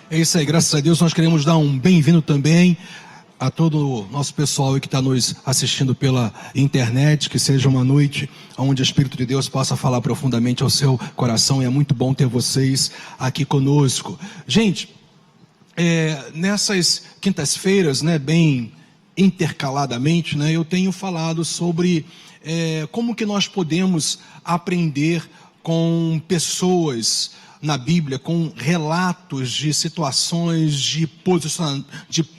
É isso aí, graças a Deus. Nós queremos dar um bem-vindo também a todo o nosso pessoal que está nos assistindo pela internet. Que seja uma noite onde o Espírito de Deus possa falar profundamente ao seu coração, e é muito bom ter vocês aqui conosco. Gente, nessas quintas-feiras, bem intercaladamente, eu tenho falado sobre como que nós podemos aprender com pessoas na Bíblia, com relatos de situações, de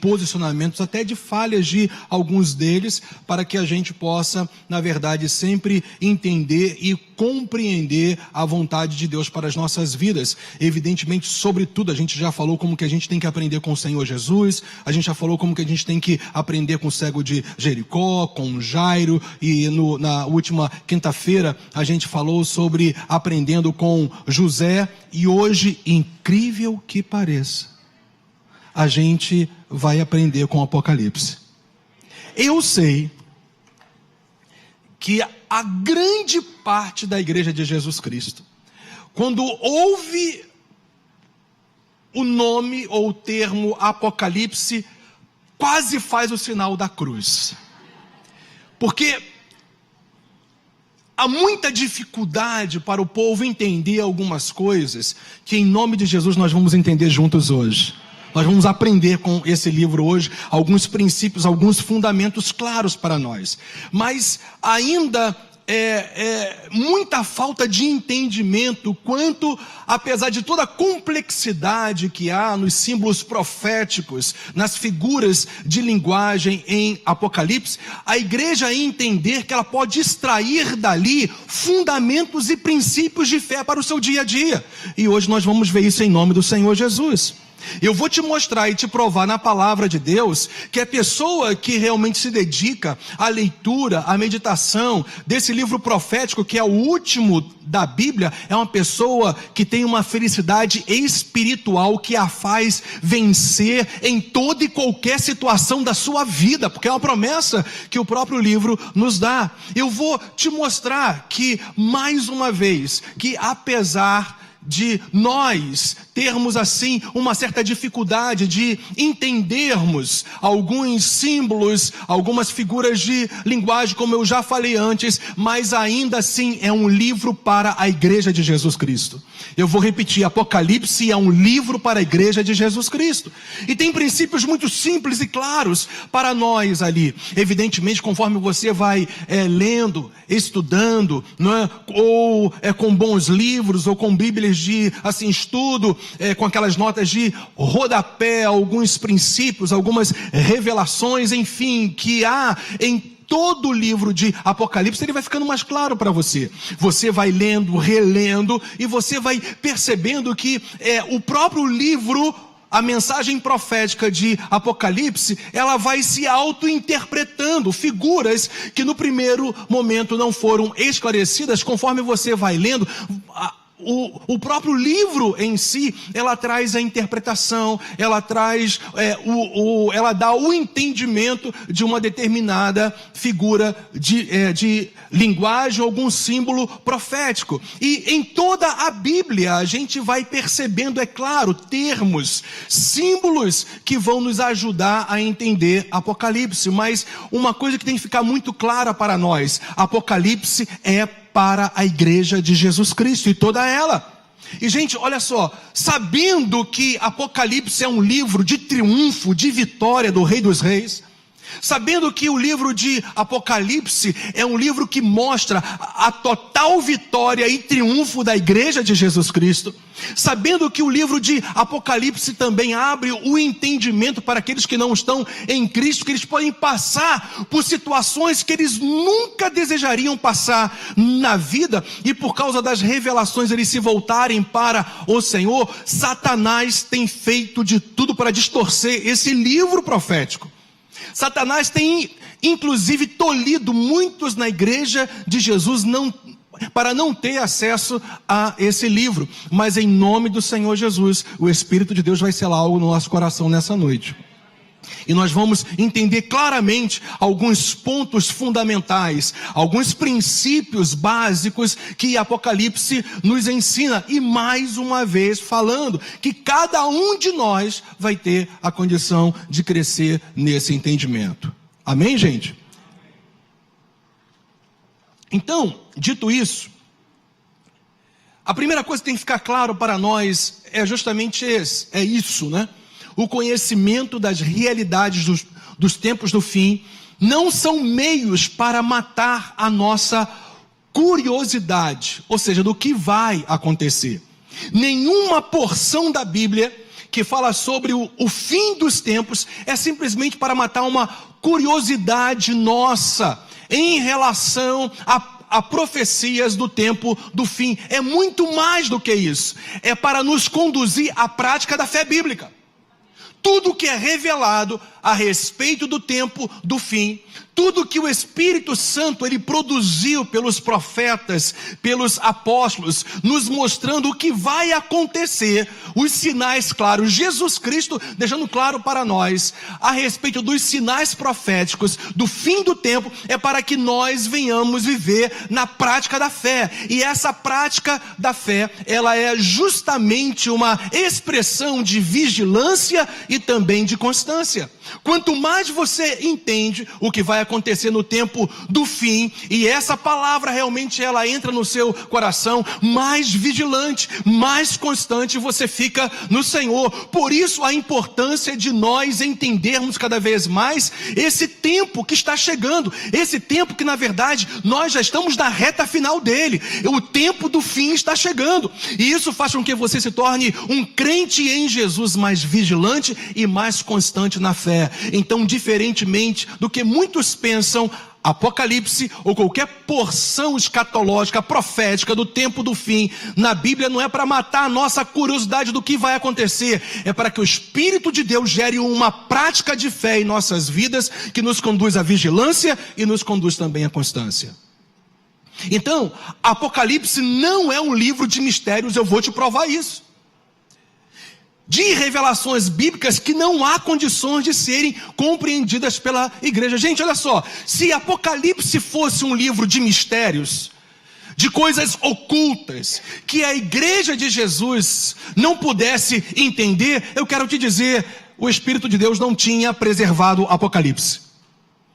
posicionamentos, até de falhas de alguns deles, para que a gente possa, na verdade, sempre entender e compreender a vontade de Deus para as nossas vidas. Evidentemente, sobretudo, a gente já falou como que a gente tem que aprender com o Senhor Jesus, a gente já falou como que a gente tem que aprender com o cego de Jericó, com Jairo, e na última quinta-feira a gente falou sobre aprendendo com José. E hoje, incrível que pareça, a gente vai aprender com o Apocalipse. Eu sei que a grande parte da igreja de Jesus Cristo, quando ouve o nome ou o termo Apocalipse, quase faz o sinal da cruz. Porque há muita dificuldade para o povo entender algumas coisas que, em nome de Jesus, nós vamos entender juntos hoje. Nós vamos aprender com esse livro hoje alguns princípios, alguns fundamentos claros para nós. Mas ainda muita falta de entendimento quanto, apesar de toda a complexidade que há nos símbolos proféticos, nas figuras de linguagem em Apocalipse, a igreja entender que ela pode extrair dali fundamentos e princípios de fé para o seu dia a dia. E hoje nós vamos ver isso em nome do Senhor Jesus. Eu vou te mostrar e te provar na palavra de Deus que a pessoa que realmente se dedica à leitura, à meditação desse livro profético, que é o último da Bíblia, é uma pessoa que tem uma felicidade espiritual que a faz vencer em toda e qualquer situação da sua vida, porque é uma promessa que o próprio livro nos dá. Eu vou te mostrar que, mais uma vez, que apesar de nós termos assim uma certa dificuldade de entendermos alguns símbolos, algumas figuras de linguagem, como eu já falei antes, mas ainda assim é um livro para a igreja de Jesus Cristo. Eu vou repetir, Apocalipse é um livro para a igreja de Jesus Cristo, e tem princípios muito simples e claros para nós ali. Evidentemente, conforme você vai lendo, estudando, ou com bons livros, ou com bíblias de estudo, com aquelas notas de rodapé, alguns princípios, algumas revelações, enfim, que há em todo o livro de Apocalipse, ele vai ficando mais claro para você. Você vai lendo, relendo, e você vai percebendo que o próprio livro, a mensagem profética de Apocalipse, ela vai se auto-interpretando figuras que no primeiro momento não foram esclarecidas. Conforme você vai lendo, o próprio livro em si, ela traz a interpretação, ela traz ela dá o entendimento de uma determinada figura de linguagem, algum símbolo profético. E em toda a Bíblia a gente vai percebendo, é claro, termos, símbolos que vão nos ajudar a entender Apocalipse. Mas uma coisa que tem que ficar muito clara para nós: Apocalipse é para a igreja de Jesus Cristo e toda ela. E gente, olha só, sabendo que Apocalipse é um livro de triunfo, de vitória do Rei dos Reis, sabendo que o livro de Apocalipse é um livro que mostra a total vitória e triunfo da igreja de Jesus Cristo, sabendo que o livro de Apocalipse também abre o entendimento para aqueles que não estão em Cristo, que eles podem passar por situações que eles nunca desejariam passar na vida, e por causa das revelações eles se voltarem para o Senhor. Satanás tem feito de tudo para distorcer esse livro profético. Satanás tem inclusive tolhido muitos na igreja de Jesus para não ter acesso a esse livro. Mas em nome do Senhor Jesus, o Espírito de Deus vai selar algo no nosso coração nessa noite. e nós vamos entender claramente alguns pontos fundamentais, alguns princípios básicos que Apocalipse nos ensina. E mais uma vez falando que cada um de nós vai ter a condição de crescer nesse entendimento. Amém, gente? Então, dito isso, a primeira coisa que tem que ficar claro para nós é justamente isso, né? O conhecimento das realidades dos tempos do fim não são meios para matar a nossa curiosidade, ou seja, do que vai acontecer. Nenhuma porção da Bíblia que fala sobre o fim dos tempos é simplesmente para matar uma curiosidade nossa em relação a profecias do tempo do fim. É muito mais do que isso. É para nos conduzir à prática da fé bíblica. Tudo que é revelado a respeito do tempo do fim, tudo que o Espírito Santo ele produziu pelos profetas, pelos apóstolos, nos mostrando o que vai acontecer, os sinais claros, Jesus Cristo deixando claro para nós a respeito dos sinais proféticos do fim do tempo, é para que nós venhamos viver na prática da fé. E essa prática da fé, ela é justamente uma expressão de vigilância e também de constância. Quanto mais você entende o que vai acontecer no tempo do fim, e essa palavra realmente ela entra no seu coração, mais vigilante, mais constante você fica no Senhor. Por isso a importância de nós entendermos cada vez mais esse tempo que está chegando, esse tempo que na verdade nós já estamos na reta final dele, o tempo do fim está chegando, e isso faz com que você se torne um crente em Jesus mais vigilante e mais constante na fé. Então, diferentemente do que muitos pensam, Apocalipse ou qualquer porção escatológica, profética do tempo do fim, na Bíblia não é para matar a nossa curiosidade do que vai acontecer, é para que o Espírito de Deus gere uma prática de fé em nossas vidas, que nos conduz à vigilância e nos conduz também à constância. Então, Apocalipse não é um livro de mistérios, eu vou te provar isso. De revelações bíblicas que não há condições de serem compreendidas pela igreja. Gente, olha só, se Apocalipse fosse um livro de mistérios, de coisas ocultas, que a igreja de Jesus não pudesse entender, eu quero te dizer, o Espírito de Deus não tinha preservado Apocalipse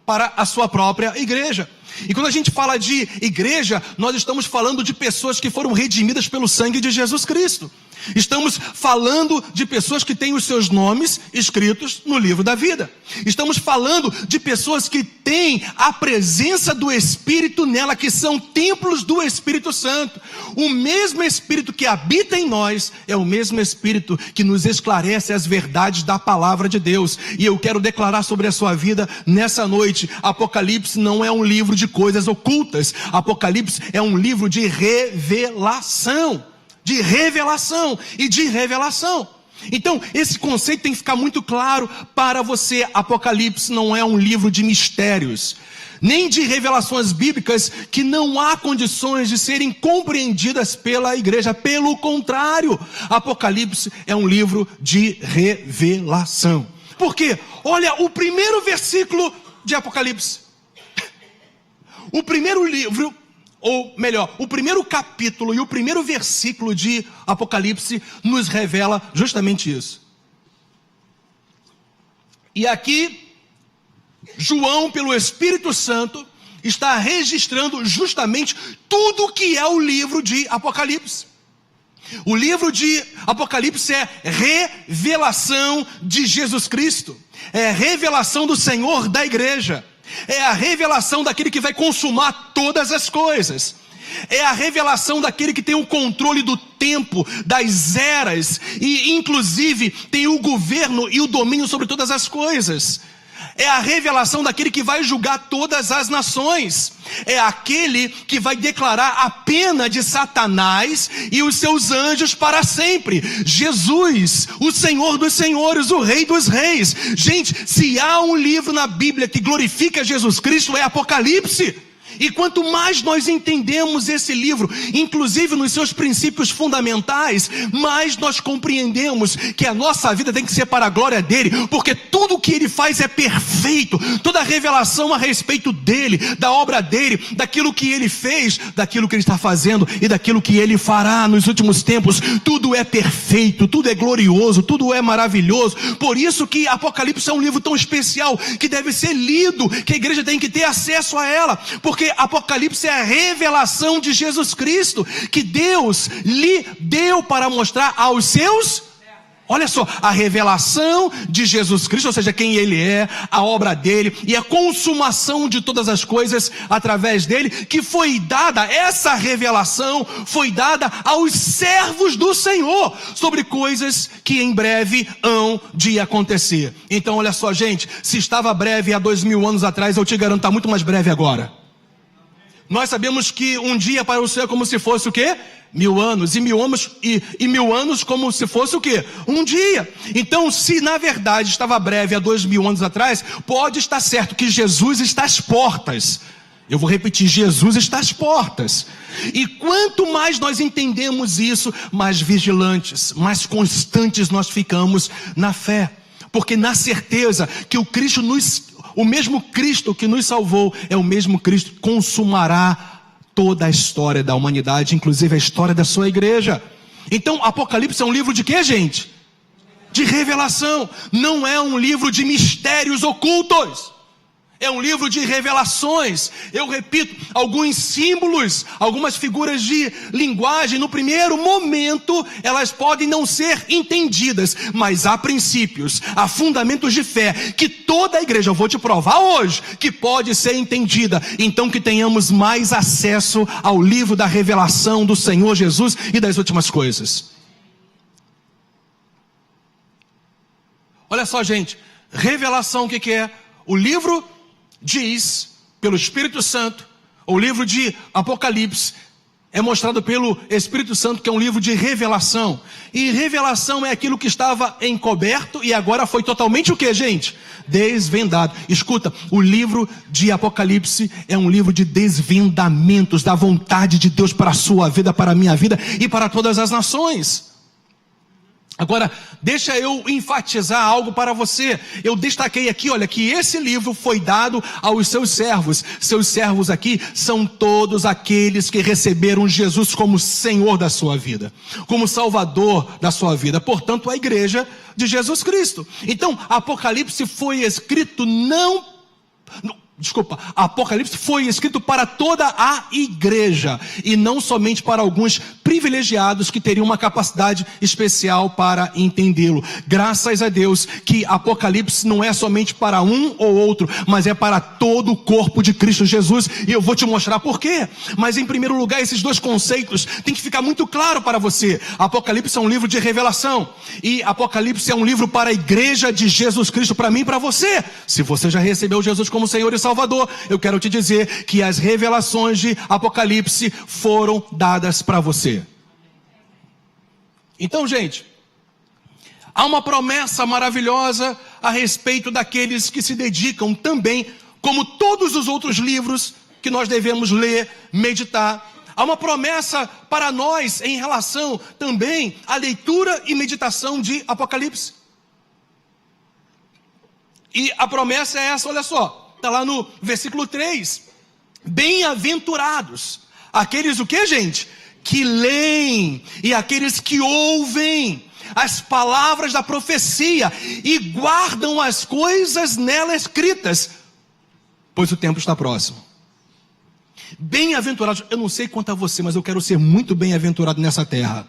para a sua própria igreja. E quando a gente fala de igreja, nós estamos falando de pessoas que foram redimidas pelo sangue de Jesus Cristo. Estamos falando de pessoas que têm os seus nomes escritos no livro da vida. Estamos falando de pessoas que têm a presença do Espírito nela, que são templos do Espírito Santo. O mesmo Espírito que habita em nós é o mesmo Espírito que nos esclarece as verdades da palavra de Deus. E eu quero declarar sobre a sua vida nessa noite: Apocalipse não é um livro de coisas ocultas. Apocalipse é um livro de revelação. De revelação e de revelação. Então, esse conceito tem que ficar muito claro para você. Apocalipse não é um livro de mistérios, nem de revelações bíblicas que não há condições de serem compreendidas pela igreja. Pelo contrário, Apocalipse é um livro de revelação. Por quê? Olha o primeiro versículo de Apocalipse. O primeiro livro, ou melhor, o primeiro capítulo e o primeiro versículo de Apocalipse nos revela justamente isso. E aqui, João, pelo Espírito Santo, está registrando justamente tudo que é o livro de Apocalipse. O livro de Apocalipse é revelação de Jesus Cristo, é revelação do Senhor da igreja. É a revelação daquele que vai consumar todas as coisas. É a revelação daquele que tem o controle do tempo, das eras, e inclusive tem o governo e o domínio sobre todas as coisas. É a revelação daquele que vai julgar todas as nações. É aquele que vai declarar a pena de Satanás e os seus anjos para sempre. Jesus, o Senhor dos senhores, o Rei dos reis. Gente, se há um livro na Bíblia que glorifica Jesus Cristo, é Apocalipse. E quanto mais nós entendemos esse livro, inclusive nos seus princípios fundamentais, mais nós compreendemos que a nossa vida tem que ser para a glória dele, porque tudo o que ele faz é perfeito, toda a revelação a respeito dele, da obra dele, daquilo que ele fez, daquilo que ele está fazendo e daquilo que ele fará nos últimos tempos, tudo é perfeito, tudo é glorioso, tudo é maravilhoso. Por isso que Apocalipse é um livro tão especial, que deve ser lido, que a igreja tem que ter acesso a ela, porque Apocalipse é a revelação de Jesus Cristo, que Deus lhe deu para mostrar aos seus. Olha só, a revelação de Jesus Cristo, ou seja, quem ele é, a obra dele e a consumação de todas as coisas através dele, que foi dada, essa revelação foi dada aos servos do Senhor, sobre coisas que em breve hão de acontecer. Então olha só, gente, se estava breve há 2000 anos atrás, eu te garanto, está muito mais breve agora. Nós sabemos que um dia para o Senhor é como se fosse o quê? 1000 anos, e 1000 anos como se fosse o quê? Um dia. Então, se na verdade estava breve há 2000 anos atrás, pode estar certo que Jesus está às portas. Eu vou repetir, Jesus está às portas. E quanto mais nós entendemos isso, mais vigilantes, mais constantes nós ficamos na fé. Porque na certeza que o mesmo Cristo que nos salvou é o mesmo Cristo que consumará toda a história da humanidade, inclusive a história da sua igreja. Então, Apocalipse é um livro de quê, gente? De revelação. Não é um livro de mistérios ocultos. É um livro de revelações. Eu repito, alguns símbolos, algumas figuras de linguagem, no primeiro momento, elas podem não ser entendidas, mas há princípios, há fundamentos de fé, que toda a igreja, eu vou te provar hoje, que pode ser entendida. Então que tenhamos mais acesso ao livro da revelação do Senhor Jesus e das últimas coisas. Olha só, gente, revelação, o que é? O livro diz, pelo Espírito Santo, o livro de Apocalipse é mostrado pelo Espírito Santo, que é um livro de revelação. E revelação é aquilo que estava encoberto e agora foi totalmente o que, gente? Desvendado. Escuta, o livro de Apocalipse é um livro de desvendamentos da vontade de Deus para a sua vida, para a minha vida e para todas as nações. Agora, deixa eu enfatizar algo para você. Eu destaquei aqui, olha, que esse livro foi dado aos seus servos. Seus servos aqui são todos aqueles que receberam Jesus como Senhor da sua vida, como Salvador da sua vida. Portanto, a igreja de Jesus Cristo. Então, Apocalipse foi escrito Apocalipse foi escrito para toda a igreja e não somente para alguns privilegiados que teriam uma capacidade especial para entendê-lo. Graças a Deus que Apocalipse não é somente para um ou outro, mas é para todo o corpo de Cristo Jesus, e eu vou te mostrar por quê. Mas em primeiro lugar, esses dois conceitos têm que ficar muito claro para você. Apocalipse é um livro de revelação e Apocalipse é um livro para a igreja de Jesus Cristo, para mim e para você. Se você já recebeu Jesus como Senhor e Salvador, eu quero te dizer que as revelações de Apocalipse foram dadas para você. Então, gente, há uma promessa maravilhosa a respeito daqueles que se dedicam também, como todos os outros livros que nós devemos ler, meditar. Há uma promessa para nós em relação também à leitura e meditação de Apocalipse. E a promessa é essa, olha só, está lá no versículo 3. Bem-aventurados aqueles o que, gente? Que leem e aqueles que ouvem as palavras da profecia e guardam as coisas nela escritas, pois o tempo está próximo. Bem-aventurados, eu não sei quanto a você, mas eu quero ser muito bem-aventurado nessa terra.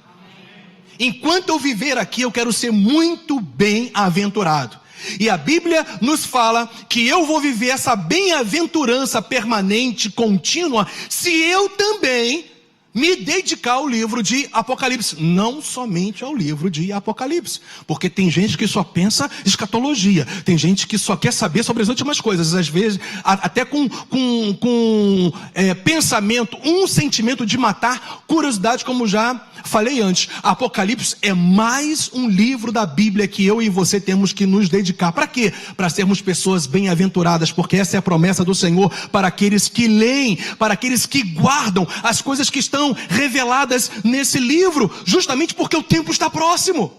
Enquanto eu viver aqui, eu quero ser muito bem-aventurado. E a Bíblia nos fala que eu vou viver essa bem-aventurança permanente, contínua, se eu também me dedicar ao livro de Apocalipse. Não somente ao livro de Apocalipse, porque tem gente que só pensa escatologia, tem gente que só quer saber sobre as últimas coisas, às vezes até com pensamento, um sentimento de matar curiosidade, como já falei antes, Apocalipse é mais um livro da Bíblia que eu e você temos que nos dedicar. Para quê? Para sermos pessoas bem-aventuradas, porque essa é a promessa do Senhor para aqueles que leem, para aqueles que guardam as coisas que estão reveladas nesse livro, justamente porque o tempo está próximo.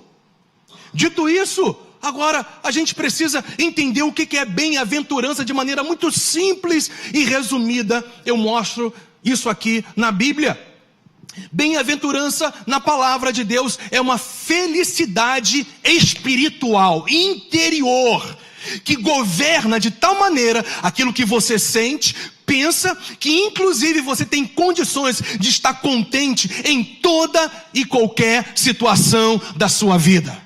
Dito isso, agora a gente precisa entender o que é bem-aventurança de maneira muito simples e resumida. Eu mostro isso aqui na Bíblia. Bem-aventurança na palavra de Deus é uma felicidade espiritual, interior, que governa de tal maneira aquilo que você sente, pensa, que inclusive você tem condições de estar contente em toda e qualquer situação da sua vida.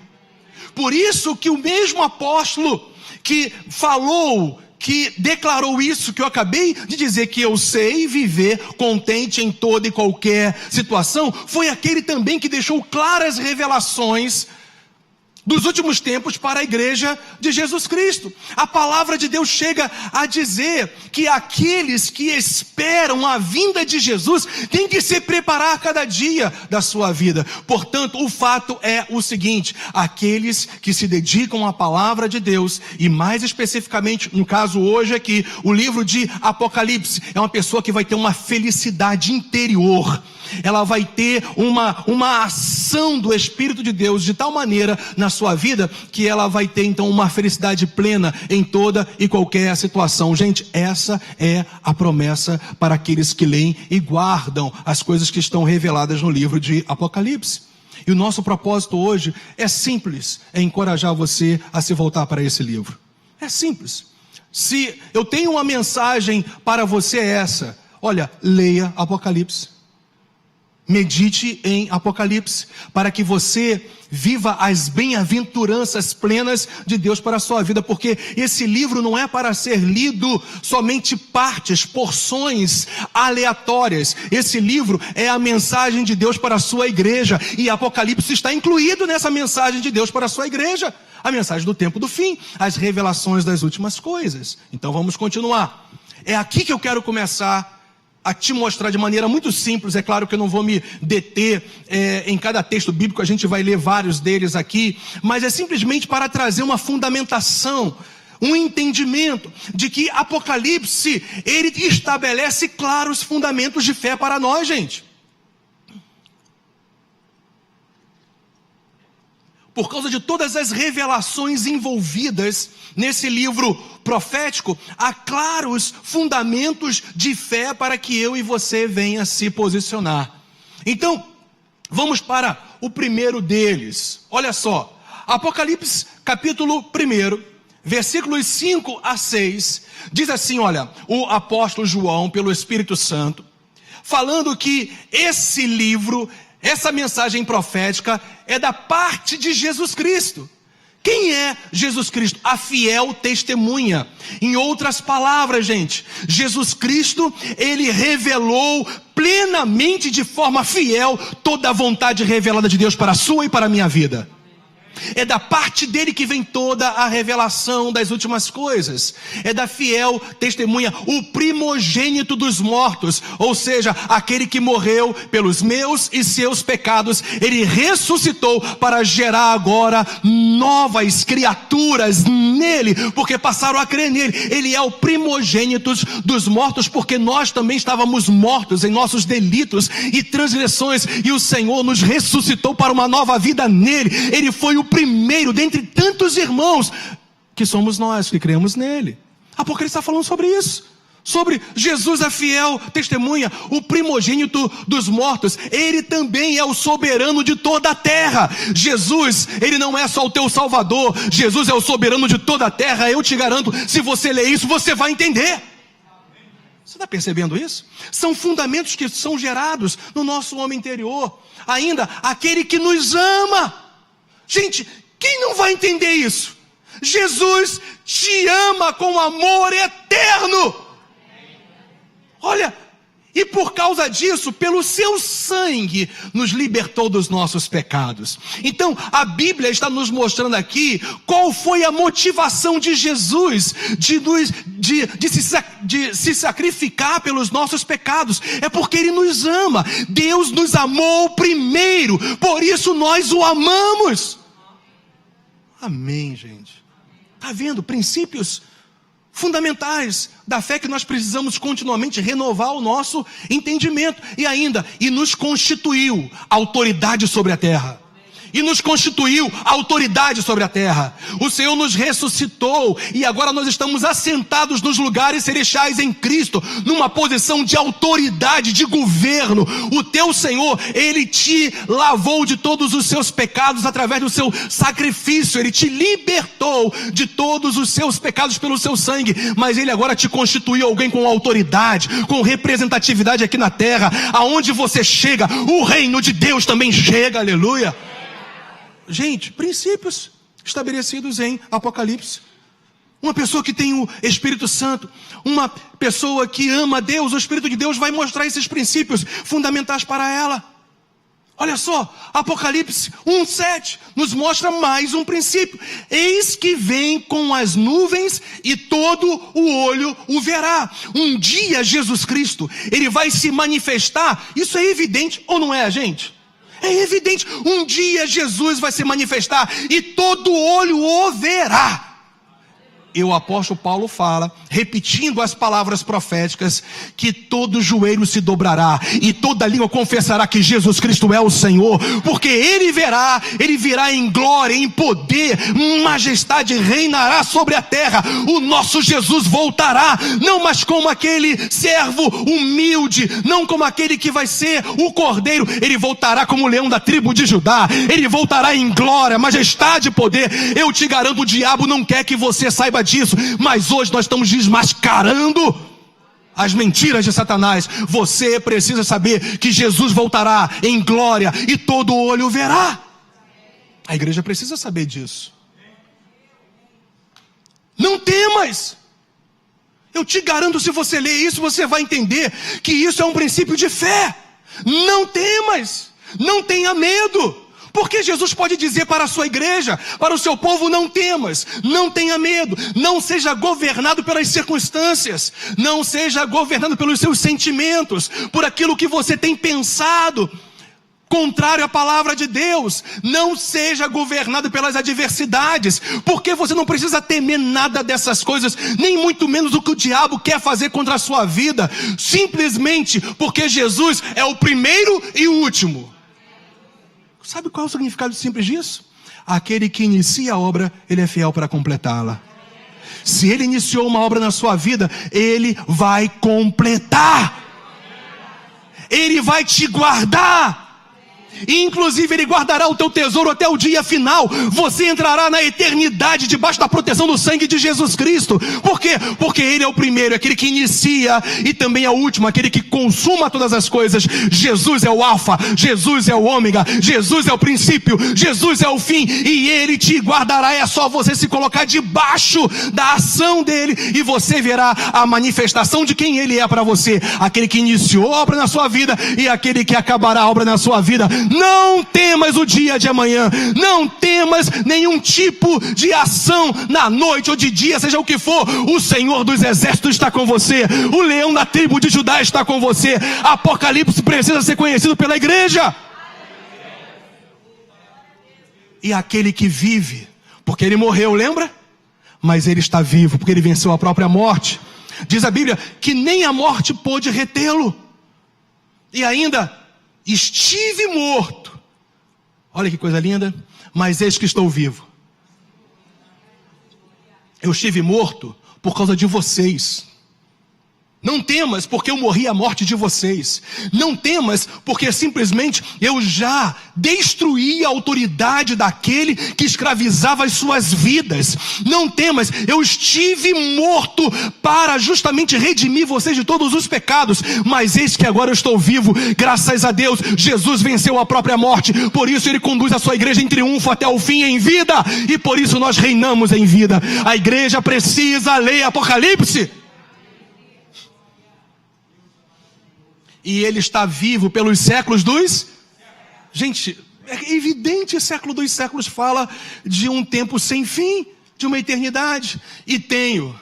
Por isso que o mesmo apóstolo que falou, que declarou isso que eu acabei de dizer, que eu sei viver contente em toda e qualquer situação, foi aquele também que deixou claras revelações dos últimos tempos para a igreja de Jesus Cristo. A palavra de Deus chega a dizer que aqueles que esperam a vinda de Jesus têm que se preparar a cada dia da sua vida. Portanto, o fato é o seguinte: aqueles que se dedicam à palavra de Deus, e mais especificamente, no caso hoje aqui, o livro de Apocalipse, é uma pessoa que vai ter uma felicidade interior. Ela vai ter uma ação do Espírito de Deus de tal maneira na sua vida, que ela vai ter então uma felicidade plena em toda e qualquer situação. Gente, essa é a promessa para aqueles que leem e guardam as coisas que estão reveladas no livro de Apocalipse. E o nosso propósito hoje é simples, é encorajar você a se voltar para esse livro. É simples. Se eu tenho uma mensagem para você, é essa: olha, leia Apocalipse. Medite em Apocalipse, para que você viva as bem-aventuranças plenas de Deus para a sua vida, porque esse livro não é para ser lido somente partes, porções aleatórias. Esse livro é a mensagem de Deus para a sua igreja, e Apocalipse está incluído nessa mensagem de Deus para a sua igreja, a mensagem do tempo do fim, as revelações das últimas coisas. Então vamos continuar. É aqui que eu quero começar a te mostrar de maneira muito simples. É claro que eu não vou me deter em cada texto bíblico, a gente vai ler vários deles aqui, mas é simplesmente para trazer uma fundamentação, um entendimento de que Apocalipse, ele estabelece claros fundamentos de fé para nós, gente. Por causa de todas as revelações envolvidas nesse livro profético, há claros fundamentos de fé para que eu e você venha se posicionar. Então, vamos para o primeiro deles. Olha só, Apocalipse capítulo 1, versículos 5 a 6, diz assim, olha, o apóstolo João, pelo Espírito Santo, falando que esse livro, essa mensagem profética é da parte de Jesus Cristo. Quem é Jesus Cristo? A fiel testemunha. Em outras palavras, gente, Jesus Cristo, ele revelou plenamente, de forma fiel, toda a vontade revelada de Deus para a sua e para a minha vida. É da parte dele que vem toda a revelação das últimas coisas. É da fiel testemunha, o primogênito dos mortos, ou seja, aquele que morreu pelos meus e seus pecados. Ele ressuscitou para gerar agora novas criaturas nele, porque passaram a crer nele. Ele é o primogênito dos mortos, porque nós também estávamos mortos em nossos delitos e transgressões, e o Senhor nos ressuscitou para uma nova vida nele. Ele foi o primeiro dentre tantos irmãos que somos nós que cremos nele. Apocalipse está falando sobre isso, sobre Jesus, a fiel testemunha, o primogênito dos mortos. Ele também é o soberano de toda a terra. Jesus, ele não é só o teu salvador, Jesus é o soberano de toda a terra. Eu te garanto, se você ler isso, você vai entender. Você está percebendo isso? São fundamentos que são gerados no nosso homem interior. Ainda, aquele que nos ama. Gente, quem não vai entender isso? Jesus te ama com amor eterno. Olha, E por causa disso, pelo seu sangue, nos libertou dos nossos pecados. Então, a Bíblia está nos mostrando aqui qual foi a motivação de Jesus de se sacrificar pelos nossos pecados. É porque Ele nos ama. Deus nos amou primeiro, por isso nós o amamos. Amém, gente. Está vendo? Princípios fundamentais da fé que nós precisamos continuamente renovar o nosso entendimento. E ainda, e nos constituiu autoridade sobre a terra. E nos constituiu autoridade sobre a terra. O Senhor nos ressuscitou e agora nós estamos assentados nos lugares celestiais em Cristo, numa posição de autoridade, de governo. O teu Senhor, Ele te lavou de todos os seus pecados através do seu sacrifício. Ele te libertou de todos os seus pecados pelo seu sangue. Mas Ele agora te constituiu alguém com autoridade, com representatividade aqui na terra. Aonde você chega, o reino de Deus também chega, aleluia. Gente, princípios estabelecidos em Apocalipse. Uma pessoa que tem o Espírito Santo, uma pessoa que ama a Deus, o Espírito de Deus vai mostrar esses princípios fundamentais para ela. Olha só, Apocalipse 1:7 nos mostra mais um princípio. Eis que vem com as nuvens e todo o olho o verá. Um dia Jesus Cristo, Ele vai se manifestar. Isso é evidente ou não é, gente? É evidente, um dia Jesus vai se manifestar e todo olho o verá. E o apóstolo Paulo fala, repetindo as palavras proféticas, que todo joelho se dobrará e toda língua confessará que Jesus Cristo é o Senhor, porque Ele virá em glória, em poder, majestade, reinará sobre a terra. O nosso Jesus voltará, não mais como aquele servo humilde, não como aquele que vai ser o cordeiro. Ele voltará como o leão da tribo de Judá. Ele voltará em glória, majestade e poder. Eu te garanto, o diabo não quer que você saiba disso, mas hoje nós estamos desmascarando as mentiras de Satanás. Você precisa saber que Jesus voltará em glória e todo olho verá. A igreja precisa saber disso. Não temas. Eu te garanto, se você ler isso, você vai entender que isso é um princípio de fé. Não temas, não tenha medo. Porque Jesus pode dizer para a sua igreja, para o seu povo: não temas, não tenha medo, não seja governado pelas circunstâncias, não seja governado pelos seus sentimentos, por aquilo que você tem pensado, contrário à palavra de Deus. Não seja governado pelas adversidades, porque você não precisa temer nada dessas coisas, nem muito menos o que o diabo quer fazer contra a sua vida, simplesmente porque Jesus é o primeiro e o último. Sabe qual é o significado simples disso? Aquele que inicia a obra, Ele é fiel para completá-la. Se Ele iniciou uma obra na sua vida, Ele vai completar. Ele vai te guardar. E inclusive Ele guardará o teu tesouro até o dia final. Você entrará na eternidade debaixo da proteção do sangue de Jesus Cristo. Por quê? Porque Ele é o primeiro, aquele que inicia, e também é o último, aquele que consuma todas as coisas. Jesus é o alfa, Jesus é o ômega, Jesus é o princípio, Jesus é o fim, e Ele te guardará. É só você se colocar debaixo da ação dEle, e você verá a manifestação de quem Ele é para você. Aquele que iniciou a obra na sua vida e aquele que acabará a obra na sua vida. Não temas o dia de amanhã, não temas nenhum tipo de ação na noite ou de dia, seja o que for. O Senhor dos exércitos está com você, o leão da tribo de Judá está com você. Apocalipse precisa ser conhecido pela igreja. E aquele que vive, porque ele morreu, lembra? Mas ele está vivo, porque ele venceu a própria morte. Diz a Bíblia que nem a morte pôde retê-lo. E ainda: estive morto, olha que coisa linda, mas eis que estou vivo. Eu estive morto por causa de vocês. Não temas, porque eu morri a morte de vocês. Não temas, porque simplesmente eu já destruí a autoridade daquele que escravizava as suas vidas. Não temas, eu estive morto para justamente redimir vocês de todos os pecados. Mas eis que agora eu estou vivo, graças a Deus. Jesus venceu a própria morte, por isso Ele conduz a sua igreja em triunfo até o fim, em vida. E por isso nós reinamos em vida. A igreja precisa ler Apocalipse. e ele está vivo pelos séculos dos... Gente, é evidente, século dos séculos fala de um tempo sem fim, de uma eternidade. E tenho.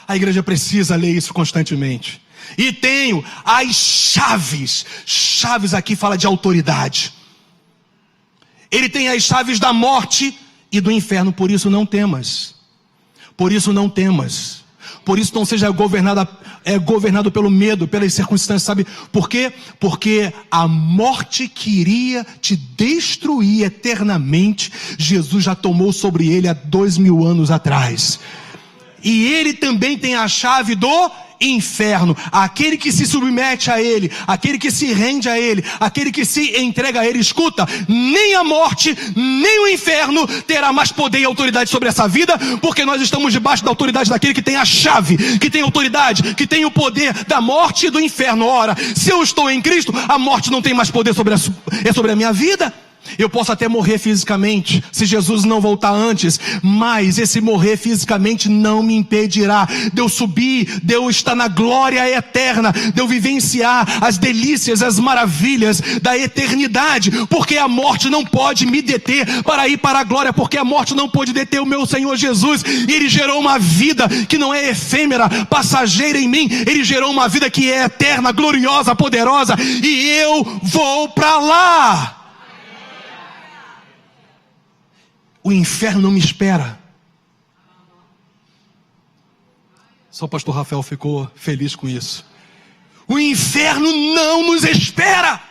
A igreja precisa ler isso constantemente. E tenho as chaves. Chaves aqui fala de autoridade. Ele tem as chaves da morte e do inferno. Por isso não temas. Por isso não temas. Por isso não seja governado pelo medo, pelas circunstâncias, sabe? Por quê? Porque a morte que iria te destruir eternamente, Jesus já tomou sobre ele há 2000 anos atrás. E ele também tem a chave do inferno. Aquele que se submete a ele, aquele que se rende a ele, aquele que se entrega a ele, escuta, nem a morte, nem o inferno terá mais poder e autoridade sobre essa vida, porque nós estamos debaixo da autoridade daquele que tem a chave, que tem autoridade, que tem o poder da morte e do inferno. Ora, se eu estou em Cristo, a morte não tem mais poder sobre a minha vida. Eu posso até morrer fisicamente, se Jesus não voltar antes, mas esse morrer fisicamente não me impedirá de eu subir, de eu estar na glória eterna, de eu vivenciar as delícias, as maravilhas da eternidade, porque a morte não pode me deter para ir para a glória, porque a morte não pode deter o meu Senhor Jesus. Ele gerou uma vida que não é efêmera, passageira em mim, ele gerou uma vida que é eterna, gloriosa, poderosa, e eu vou para lá. O inferno não me espera. Só o pastor Rafael ficou feliz com isso. O inferno não nos espera.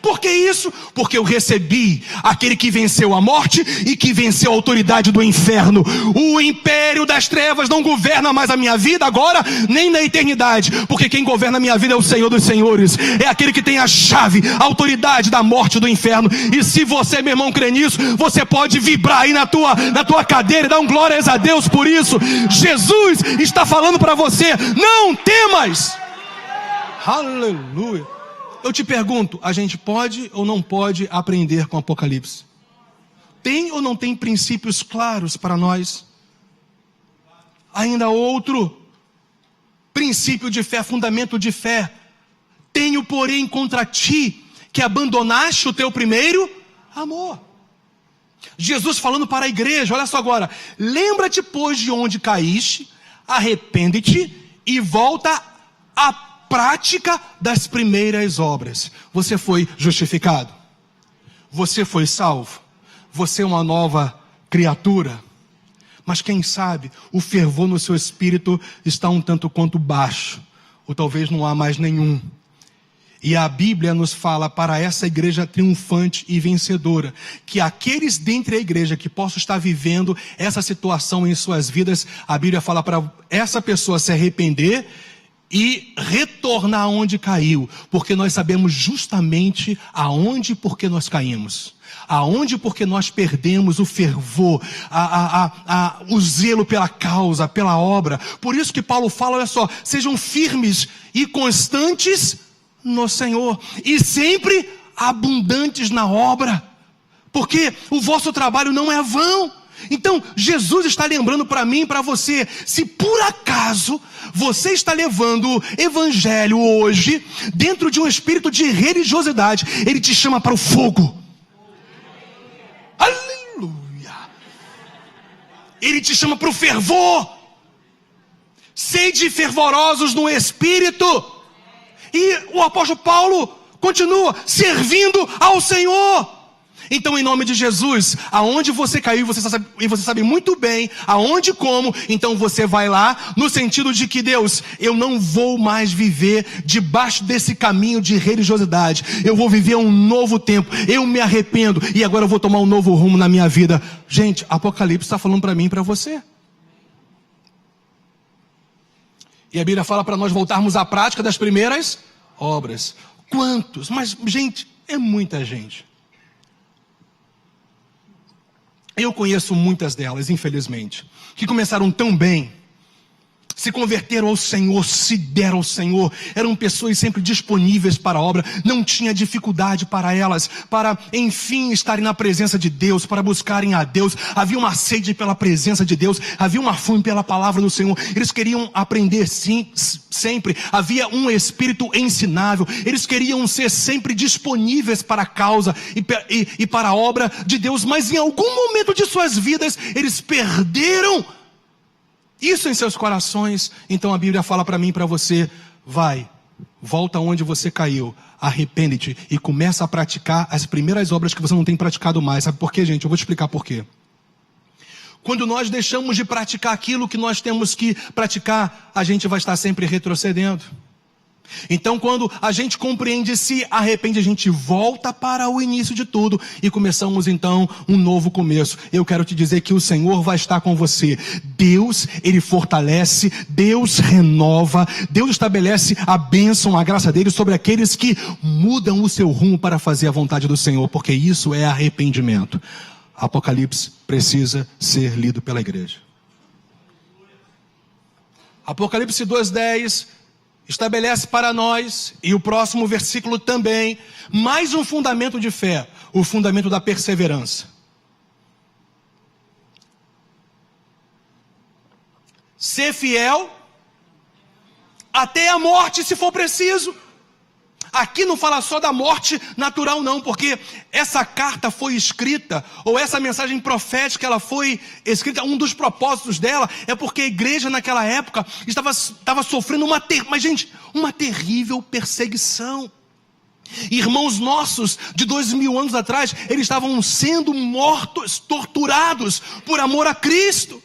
Por que isso? Porque eu recebi aquele que venceu a morte e que venceu a autoridade do inferno. O império das trevas não governa mais a minha vida agora, nem na eternidade. Porque quem governa a minha vida é o Senhor dos Senhores. É aquele que tem a chave, a autoridade da morte e do inferno. E se você, meu irmão, crê nisso, você pode vibrar aí na tua cadeira e dar um glórias a Deus por isso. Jesus está falando para você, não temas. Aleluia. Eu te pergunto, a gente pode ou não pode aprender com o Apocalipse? Tem ou não tem princípios claros para nós? Ainda outro princípio de fé, fundamento de fé. Tenho, porém, contra ti que abandonaste o teu primeiro amor. Jesus falando para a igreja, olha só agora. Lembra-te, pois, de onde caíste, arrepende-te e volta a prática das primeiras obras. Você foi justificado. Você foi salvo. Você é uma nova criatura. Mas quem sabe o fervor no seu espírito está um tanto quanto baixo. Ou talvez não há mais nenhum. E a Bíblia nos fala para essa igreja triunfante e vencedora, que aqueles dentre a igreja que possam estar vivendo essa situação em suas vidas, a Bíblia fala para essa pessoa se arrepender e retornar aonde caiu, porque nós sabemos justamente aonde e por que nós caímos. Aonde porque nós perdemos o fervor, o zelo pela causa, pela obra. Por isso que Paulo fala, olha só, sejam firmes e constantes no Senhor, e sempre abundantes na obra, porque o vosso trabalho não é vão. Então, Jesus está lembrando para mim e para você, se por acaso você está levando o evangelho hoje, dentro de um espírito de religiosidade, ele te chama para o fogo. Aleluia! Ele te chama para o fervor. Sede fervorosos no espírito. E o apóstolo Paulo continua servindo ao Senhor. Então, em nome de Jesus, aonde você caiu, e você sabe muito bem aonde e como, então você vai lá, no sentido de que, Deus, eu não vou mais viver debaixo desse caminho de religiosidade, eu vou viver um novo tempo, eu me arrependo, e agora eu vou tomar um novo rumo na minha vida. Gente, Apocalipse está falando para mim e para você. E a Bíblia fala para nós voltarmos à prática das primeiras obras. Quantos? Mas, gente, é muita gente. Eu conheço muitas delas, infelizmente, que começaram tão bem, se converteram ao Senhor, se deram ao Senhor, eram pessoas sempre disponíveis para a obra, não tinha dificuldade para elas, para enfim estarem na presença de Deus, para buscarem a Deus. Havia uma sede pela presença de Deus, havia uma fome pela palavra do Senhor, eles queriam aprender sim, sempre, havia um espírito ensinável, eles queriam ser sempre disponíveis para a causa e para a obra de Deus, mas em algum momento de suas vidas, eles perderam isso em seus corações. Então a Bíblia fala para mim e para você: volta onde você caiu, arrepende-te e começa a praticar as primeiras obras que você não tem praticado mais. Sabe por quê, gente? Eu vou te explicar por quê. Quando nós deixamos de praticar aquilo que nós temos que praticar, a gente vai estar sempre retrocedendo. Então quando a gente compreende e se arrepende, a gente volta para o início de tudo e começamos então um novo começo. Eu quero te dizer que o Senhor vai estar com você. Deus, Ele fortalece, Deus renova, Deus estabelece a bênção, a graça dele sobre aqueles que mudam o seu rumo para fazer a vontade do Senhor, porque isso é arrependimento. Apocalipse precisa ser lido pela igreja. Apocalipse 2:10 estabelece para nós, e o próximo versículo também, mais um fundamento de fé, o fundamento da perseverança. Ser fiel até a morte, se for preciso. Aqui não fala só da morte natural não, porque essa carta foi escrita, ou essa mensagem profética, ela foi escrita, um dos propósitos dela é porque a igreja naquela época estava sofrendo uma terrível perseguição. Irmãos nossos de 2000 anos atrás, eles estavam sendo mortos, torturados por amor a Cristo.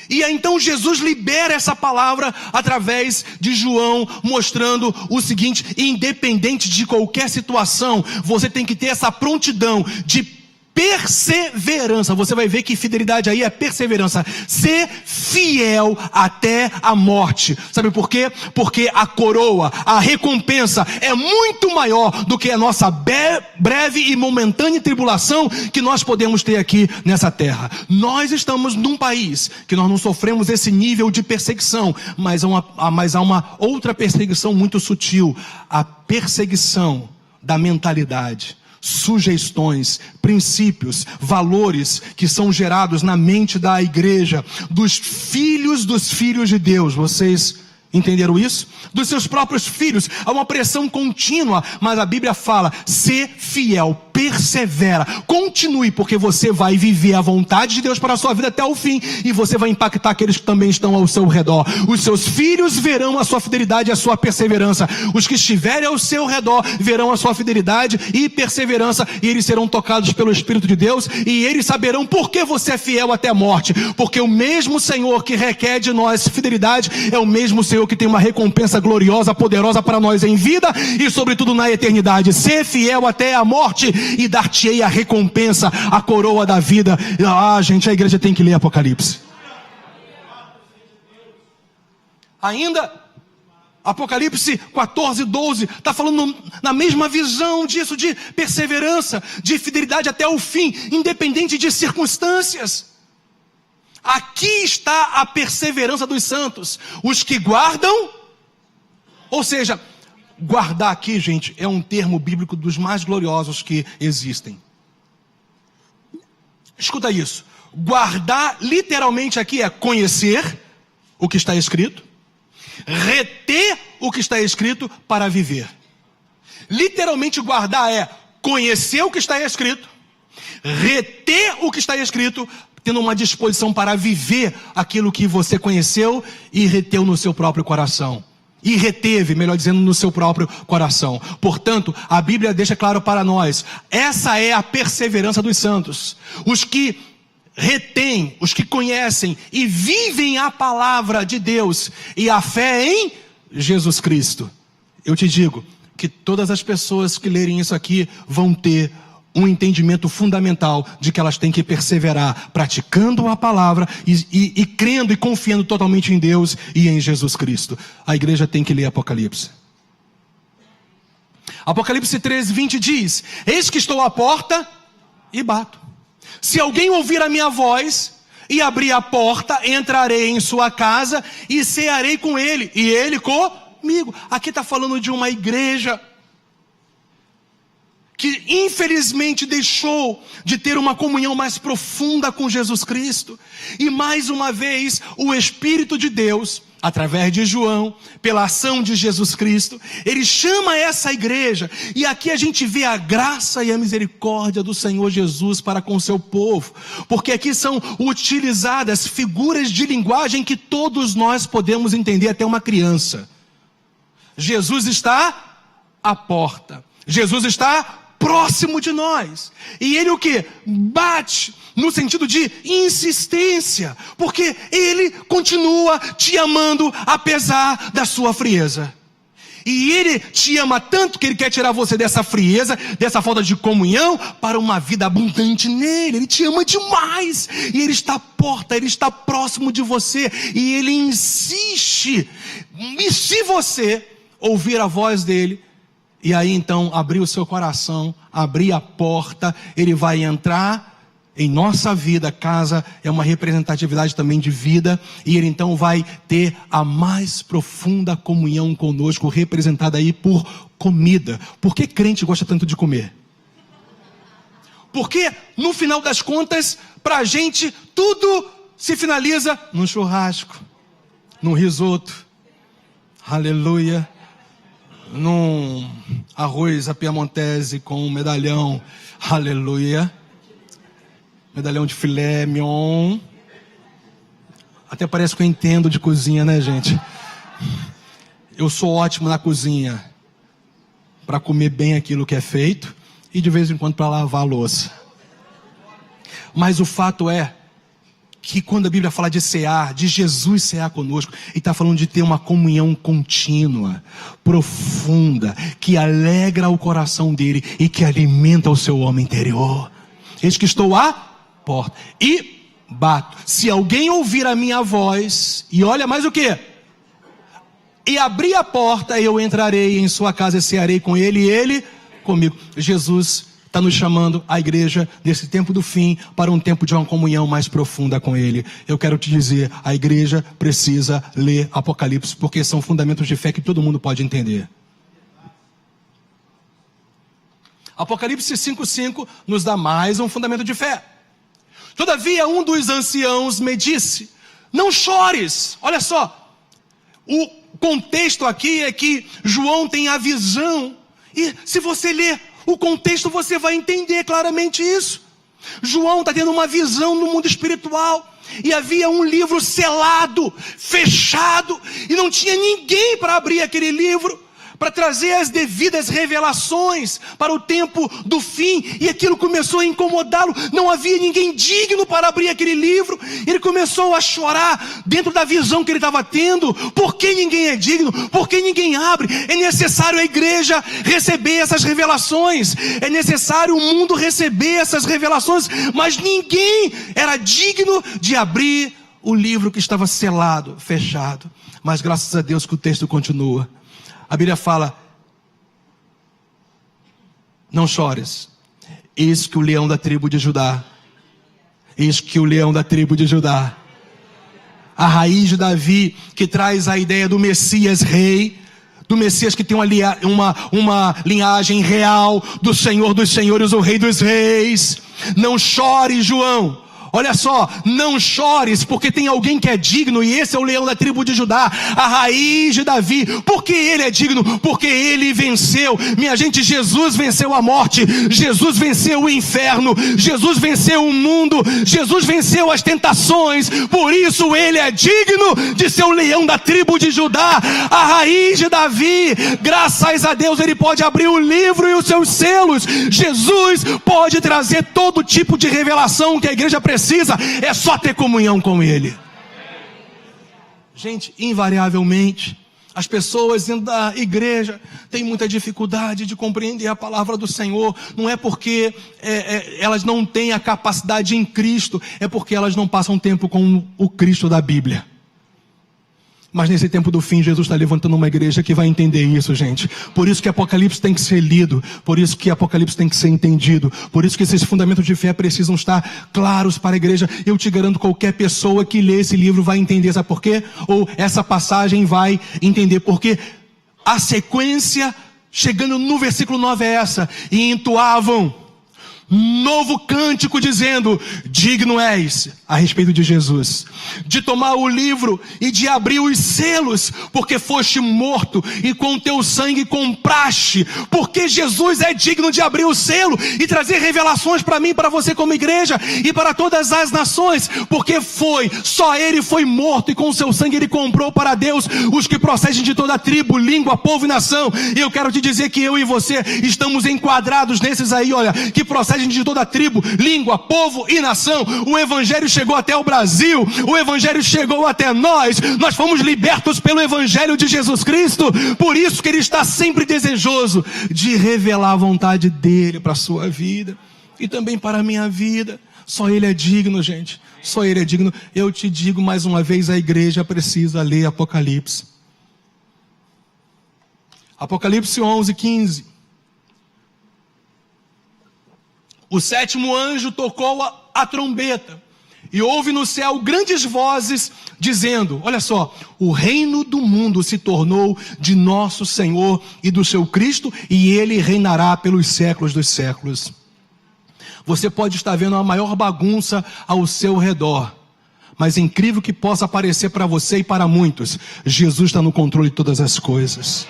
E aí, então Jesus libera essa palavra através de João, mostrando o seguinte: independente de qualquer situação, você tem que ter essa prontidão de perseverança. Você vai ver que fidelidade aí é perseverança. Ser fiel até a morte. Sabe por quê? Porque a coroa, a recompensa é muito maior do que a nossa breve e momentânea tribulação que nós podemos ter aqui nessa terra. Nós estamos num país que nós não sofremos esse nível de perseguição, mas há uma outra perseguição muito sutil, a perseguição da mentalidade. Sugestões, princípios, valores que são gerados na mente da igreja, dos filhos de Deus. Vocês entenderam isso? Dos seus próprios filhos. Há uma pressão contínua, mas a Bíblia fala: ser fiel, persevera, continue, porque você vai viver a vontade de Deus para a sua vida até o fim, e você vai impactar aqueles que também estão ao seu redor. Os seus filhos verão a sua fidelidade e a sua perseverança. Os que estiverem ao seu redor verão a sua fidelidade e perseverança, e eles serão tocados pelo Espírito de Deus, e eles saberão por que você é fiel até a morte, porque o mesmo Senhor que requer de nós fidelidade é o mesmo Senhor que tem uma recompensa gloriosa, poderosa para nós em vida e sobretudo na eternidade. Ser fiel até a morte e dar-te-ei a recompensa, a coroa da vida. Gente, a igreja tem que ler Apocalipse. Ainda Apocalipse 14:12 está falando na mesma visão disso, de perseverança, de fidelidade até o fim, independente de circunstâncias. Aqui está a perseverança dos santos, os que guardam. Ou seja, guardar aqui, gente, é um termo bíblico dos mais gloriosos que existem. Escuta isso. Guardar, literalmente aqui, é conhecer o que está escrito, reter o que está escrito para viver. Literalmente guardar é conhecer o que está escrito, reter o que está escrito, tendo uma disposição para viver aquilo que você conheceu e reteu no seu próprio coração. E reteve, melhor dizendo, no seu próprio coração. Portanto, a Bíblia deixa claro para nós, essa é a perseverança dos santos. Os que retêm, os que conhecem e vivem a palavra de Deus e a fé em Jesus Cristo. Eu te digo que todas as pessoas que lerem isso aqui vão ter um entendimento fundamental de que elas têm que perseverar praticando a palavra e crendo e confiando totalmente em Deus e em Jesus Cristo. A igreja tem que ler Apocalipse. Apocalipse 13:20 diz: eis que estou à porta e bato. Se alguém ouvir a minha voz e abrir a porta, entrarei em sua casa e cearei com ele, e ele comigo. Aqui está falando de uma igreja que infelizmente deixou de ter uma comunhão mais profunda com Jesus Cristo. E mais uma vez, o Espírito de Deus, através de João, pela ação de Jesus Cristo, ele chama essa igreja, e aqui a gente vê a graça e a misericórdia do Senhor Jesus para com seu povo, porque aqui são utilizadas figuras de linguagem que todos nós podemos entender, até uma criança. Jesus está à porta, Jesus está próximo de nós, e ele o que? Bate, no sentido de insistência, porque ele continua te amando, apesar da sua frieza, e ele te ama tanto, que ele quer tirar você dessa frieza, dessa falta de comunhão, para uma vida abundante nele. Ele te ama demais, e ele está à porta, ele está próximo de você, e ele insiste, e se você ouvir a voz dele, e aí então abrir o seu coração, abrir a porta, ele vai entrar em nossa vida. Casa é uma representatividade também de vida, e ele então vai ter a mais profunda comunhão conosco, representada aí por comida. Por que crente gosta tanto de comer? Porque no final das contas, para a gente, tudo se finaliza num churrasco, num risoto, aleluia, num arroz à piamontese com um medalhão, aleluia, medalhão de filé mignon. Até parece que eu entendo de cozinha, né, gente? Eu sou ótimo na cozinha para comer bem aquilo que é feito, e de vez em quando para lavar a louça. Mas o fato é que quando a Bíblia fala de cear, de Jesus cear conosco, ele está falando de ter uma comunhão contínua, profunda, que alegra o coração dele e que alimenta o seu homem interior. Eis que estou à porta e bato. Se alguém ouvir a minha voz, e olha mais o que? E abrir a porta, eu entrarei em sua casa e cearei com ele, e ele comigo. Jesus está nos chamando, a igreja, nesse tempo do fim, para um tempo de uma comunhão mais profunda com ele. Eu quero te dizer, a igreja precisa ler Apocalipse, porque são fundamentos de fé que todo mundo pode entender. Apocalipse 5:5 nos dá mais um fundamento de fé. Todavia, um dos anciãos me disse: não chores. Olha só, o contexto aqui é que João tem a visão, e se você ler o contexto, você vai entender claramente isso. João está tendo uma visão no mundo espiritual, e havia um livro selado, fechado, e não tinha ninguém para abrir aquele livro, para trazer as devidas revelações para o tempo do fim, e aquilo começou a incomodá-lo. Não havia ninguém digno para abrir aquele livro. Ele começou a chorar dentro da visão que ele estava tendo. Por que ninguém é digno? Por que ninguém abre? É necessário a igreja receber essas revelações, é necessário o mundo receber essas revelações, mas ninguém era digno de abrir o livro que estava selado, fechado. Mas graças a Deus que o texto continua. A Bíblia fala: não chores, eis que o leão da tribo de Judá, eis que o leão da tribo de Judá, a raiz de Davi, que traz a ideia do Messias rei, do Messias que tem uma linhagem real, do Senhor dos senhores, o Rei dos reis. Não chore, João. Olha só, não chores, porque tem alguém que é digno, e esse é o leão da tribo de Judá, a raiz de Davi. Por que ele é digno? Porque ele venceu. Minha gente, Jesus venceu a morte, Jesus venceu o inferno, Jesus venceu o mundo, Jesus venceu as tentações. Por isso ele é digno de ser o leão da tribo de Judá, a raiz de Davi. Graças a Deus ele pode abrir o livro e os seus selos. Jesus pode trazer todo tipo de revelação que a igreja precisa. É só ter comunhão com ele. Gente, invariavelmente, as pessoas dentro da igreja têm muita dificuldade de compreender a palavra do Senhor. Não é porque elas não têm a capacidade em Cristo, é porque elas não passam tempo com o Cristo da Bíblia. Mas nesse tempo do fim, Jesus está levantando uma igreja que vai entender isso, gente. Por isso que Apocalipse tem que ser lido. Por isso que Apocalipse tem que ser entendido. Por isso que esses fundamentos de fé precisam estar claros para a igreja. Eu te garanto, qualquer pessoa que lê esse livro vai entender. Sabe por quê? Ou essa passagem vai entender. Porque a sequência, chegando no versículo 9, é essa. E entoavam novo cântico dizendo: digno és, a respeito de Jesus, de tomar o livro e de abrir os selos, porque foste morto e com teu sangue compraste. Porque Jesus é digno de abrir o selo e trazer revelações para mim, para você como igreja e para todas as nações. Porque só ele foi morto e com o seu sangue ele comprou para Deus os que procedem de toda tribo, língua, povo e nação. E eu quero te dizer que eu e você estamos enquadrados nesses aí, olha, que procedem de toda tribo, língua, povo e nação. O evangelho chegou até o Brasil, o evangelho chegou até nós fomos libertos pelo evangelho de Jesus Cristo. Por isso que ele está sempre desejoso de revelar a vontade dele para a sua vida e também para a minha vida. Só ele é digno, gente, só ele é digno. Eu te digo mais uma vez, a igreja precisa ler Apocalipse. Apocalipse 11:15. O sétimo anjo tocou a trombeta, e houve no céu grandes vozes, dizendo, olha só, o reino do mundo se tornou de nosso Senhor e do seu Cristo, e ele reinará pelos séculos dos séculos. Você pode estar vendo a maior bagunça ao seu redor, mas incrível que possa parecer para você e para muitos, Jesus está no controle de todas as coisas.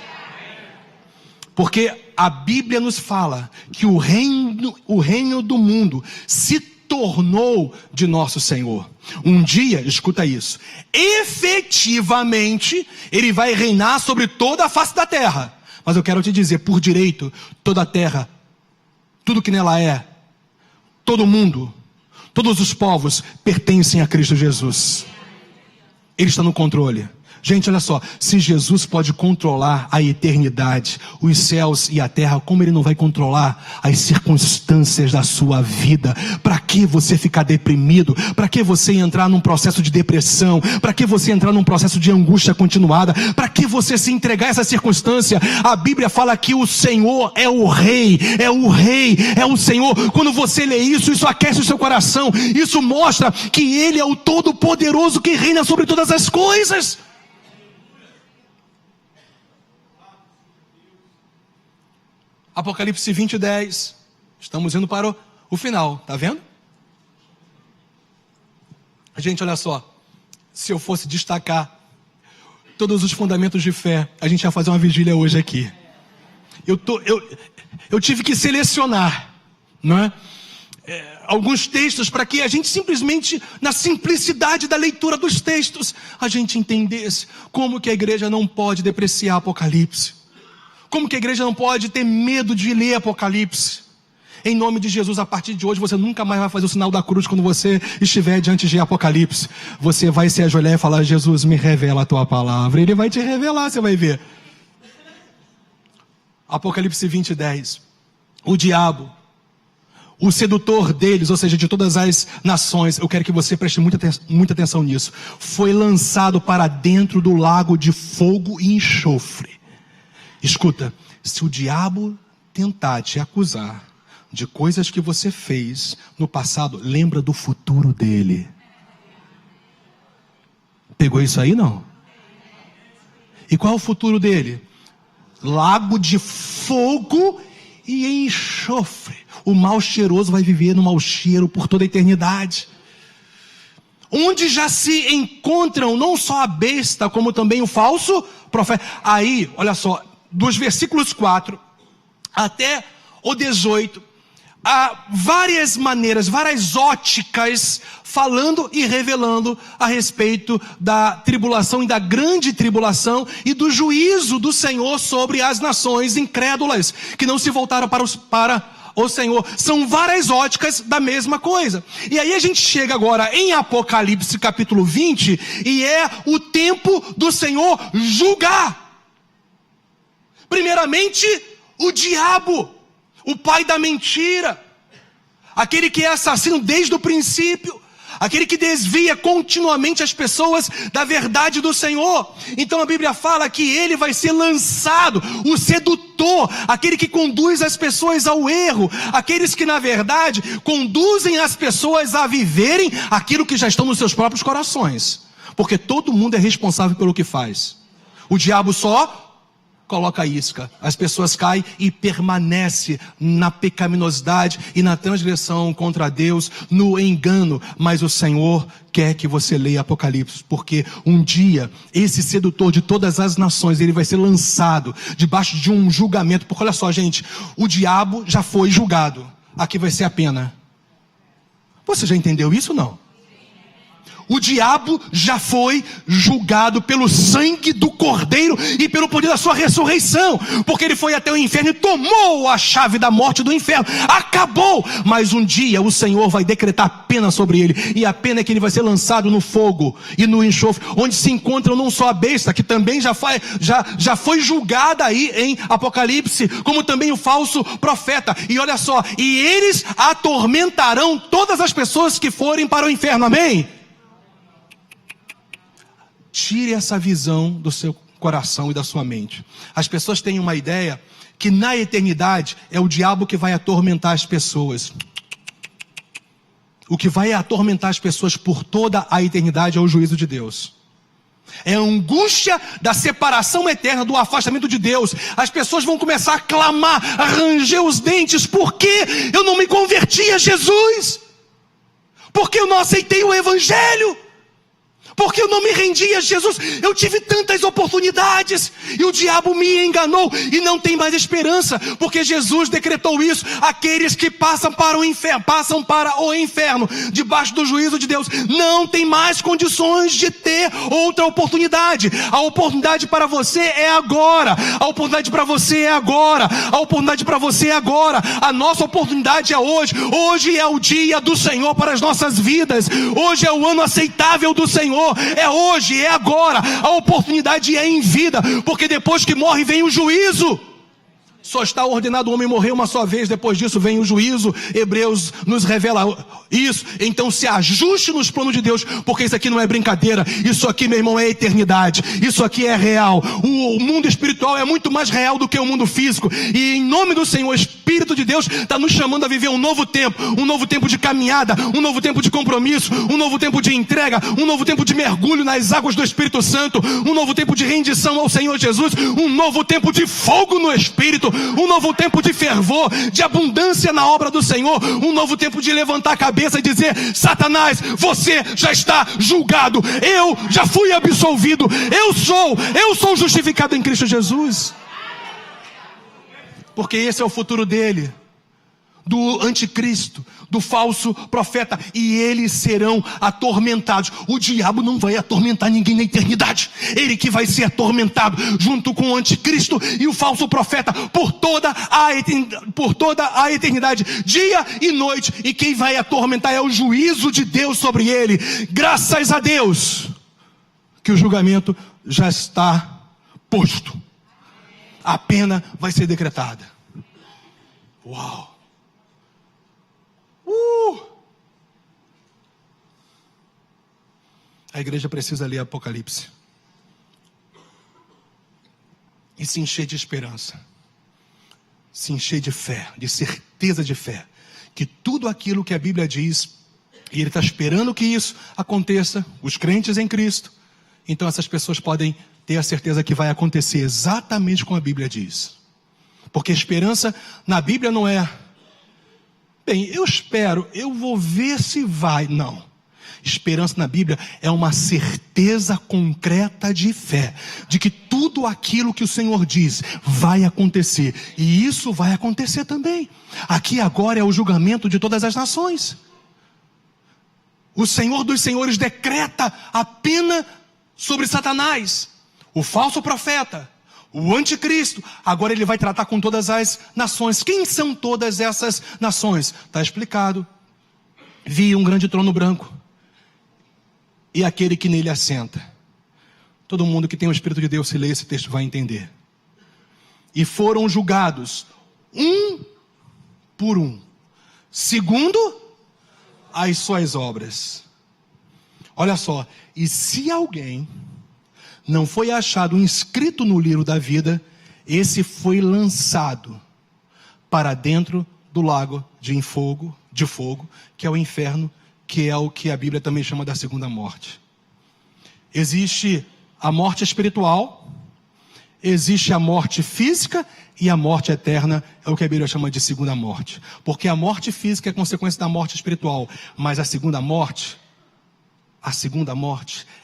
Porque a Bíblia nos fala que o reino do mundo se tornou de nosso Senhor. Um dia, escuta isso, efetivamente, ele vai reinar sobre toda a face da terra. Mas eu quero te dizer, por direito, toda a terra, tudo que nela é, todo mundo, todos os povos pertencem a Cristo Jesus. Ele está no controle. Gente, olha só, se Jesus pode controlar a eternidade, os céus e a terra, como ele não vai controlar as circunstâncias da sua vida? Para que você ficar deprimido? Para que você entrar num processo de depressão? Para que você entrar num processo de angústia continuada? Para que você se entregar a essa circunstância? A Bíblia fala que o Senhor é o Rei, é o Senhor. Quando você lê isso, isso aquece o seu coração. Isso mostra que ele é o Todo-Poderoso que reina sobre todas as coisas. Apocalipse 20:10. Estamos indo para o final, tá vendo? Gente, olha só. Se eu fosse destacar todos os fundamentos de fé, a gente ia fazer uma vigília hoje aqui. Eu tive que selecionar, não é? Alguns textos para que a gente simplesmente, na simplicidade da leitura dos textos, a gente entendesse como que a igreja não pode depreciar Apocalipse. Como que a igreja não pode ter medo de ler Apocalipse? Em nome de Jesus, a partir de hoje, você nunca mais vai fazer o sinal da cruz quando você estiver diante de Apocalipse. Você vai se ajoelhar e falar: Jesus, me revela a tua palavra. Ele vai te revelar, você vai ver. Apocalipse 20:10. O diabo, o sedutor deles, ou seja, de todas as nações, eu quero que você preste muita atenção nisso, foi lançado para dentro do lago de fogo e enxofre. Escuta, se o diabo tentar te acusar de coisas que você fez no passado, lembra do futuro dele. Pegou isso aí, não? E qual é o futuro dele? Lago de fogo e enxofre. O mal cheiroso vai viver no mau cheiro por toda a eternidade. Onde já se encontram não só a besta, como também o falso profeta. Aí, olha só, dos versículos 4 até o 18, há várias maneiras, várias óticas, falando e revelando a respeito da tribulação e da grande tribulação e do juízo do Senhor sobre as nações incrédulas, que não se voltaram para o Senhor. São várias óticas da mesma coisa. E aí a gente chega agora em Apocalipse capítulo 20, e é o tempo do Senhor julgar. Primeiramente, o diabo, o pai da mentira, aquele que é assassino desde o princípio, aquele que desvia continuamente as pessoas da verdade do Senhor. Então a Bíblia fala que ele vai ser lançado, o sedutor, aquele que conduz as pessoas ao erro, aqueles que na verdade conduzem as pessoas a viverem aquilo que já estão nos seus próprios corações, porque todo mundo é responsável pelo que faz. O diabo só coloca a isca, as pessoas caem e permanecem na pecaminosidade e na transgressão contra Deus, no engano. Mas o Senhor quer que você leia Apocalipse, porque um dia esse sedutor de todas as nações, ele vai ser lançado debaixo de um julgamento. Porque olha só, gente, o diabo já foi julgado, aqui vai ser a pena. Você já entendeu isso ou não? O diabo já foi julgado pelo sangue do Cordeiro e pelo poder da sua ressurreição, porque ele foi até o inferno e tomou a chave da morte do inferno. Acabou! Mas um dia o Senhor vai decretar a pena sobre ele, e a pena é que ele vai ser lançado no fogo e no enxofre, onde se encontram não só a besta, que também já foi julgada aí em Apocalipse, como também o falso profeta. E olha só, e eles atormentarão todas as pessoas que forem para o inferno. Amém? Tire essa visão do seu coração e da sua mente. As pessoas têm uma ideia que na eternidade é o diabo que vai atormentar as pessoas. O que vai atormentar as pessoas por toda a eternidade é o juízo de Deus. É a angústia da separação eterna, do afastamento de Deus. As pessoas vão começar a clamar, a ranger os dentes. Por que eu não me converti a Jesus? Por que eu não aceitei o Evangelho? Porque eu não me rendi a Jesus. Eu tive tantas oportunidades e o diabo me enganou, e não tem mais esperança, porque Jesus decretou isso. Aqueles que passam para o inferno, debaixo do juízo de Deus, não tem mais condições de ter outra oportunidade. A oportunidade para você é agora. A oportunidade para você é agora. A oportunidade para você é agora. A nossa oportunidade é hoje. Hoje é o dia do Senhor para as nossas vidas. Hoje é o ano aceitável do Senhor. É hoje, é agora. A oportunidade é em vida, porque depois que morre vem o juízo. Só está ordenado o homem morrer uma só vez, depois disso vem o juízo. Hebreus nos revela isso. Então se ajuste nos planos de Deus, porque isso aqui não é brincadeira. Isso aqui, meu irmão, é eternidade. Isso aqui é real. O mundo espiritual é muito mais real do que o mundo físico. E em nome do Senhor, o Espírito de Deus está nos chamando a viver um novo tempo de caminhada, um novo tempo de compromisso, um novo tempo de entrega, um novo tempo de mergulho nas águas do Espírito Santo, um novo tempo de rendição ao Senhor Jesus, um novo tempo de fogo no Espírito, um novo tempo de fervor, de abundância na obra do Senhor, um novo tempo de levantar a cabeça e dizer: Satanás, você já está julgado, eu já fui absolvido, eu sou justificado em Cristo Jesus. Porque esse é o futuro dele, do anticristo, do falso profeta, e eles serão atormentados. O diabo não vai atormentar ninguém na eternidade. Ele que vai ser atormentado junto com o anticristo e o falso profeta por toda a eternidade, dia e noite. E quem vai atormentar é o juízo de Deus sobre ele. Graças a Deus que o julgamento já está posto. A pena vai ser decretada. Uau! A igreja precisa ler Apocalipse e se encher de esperança, se encher de fé, de certeza de fé, que tudo aquilo que a Bíblia diz, e ele está esperando que isso aconteça, os crentes em Cristo, então essas pessoas podem ter a certeza que vai acontecer exatamente como a Bíblia diz. Porque esperança na Bíblia não é: bem, eu espero, eu vou ver se vai. Não. Esperança na Bíblia é uma certeza concreta de fé, de que tudo aquilo que o Senhor diz vai acontecer. E isso vai acontecer também. Aqui agora é o julgamento de todas as nações. O Senhor dos Senhores decreta a pena sobre Satanás, o falso profeta, o anticristo. Agora ele vai tratar com todas as nações. Quem são todas essas nações? Está explicado. Vi um grande trono branco e aquele que nele assenta. Todo mundo que tem o Espírito de Deus, se ler esse texto, vai entender. E foram julgados um por um, segundo as suas obras. Olha só, e se alguém não foi achado inscrito no livro da vida, esse foi lançado para dentro do lago de fogo, que é o inferno, que é o que a Bíblia também chama da segunda morte. Existe a morte espiritual, existe a morte física e a morte eterna é o que a Bíblia chama de segunda morte. Porque a morte física é consequência da morte espiritual, mas a segunda morte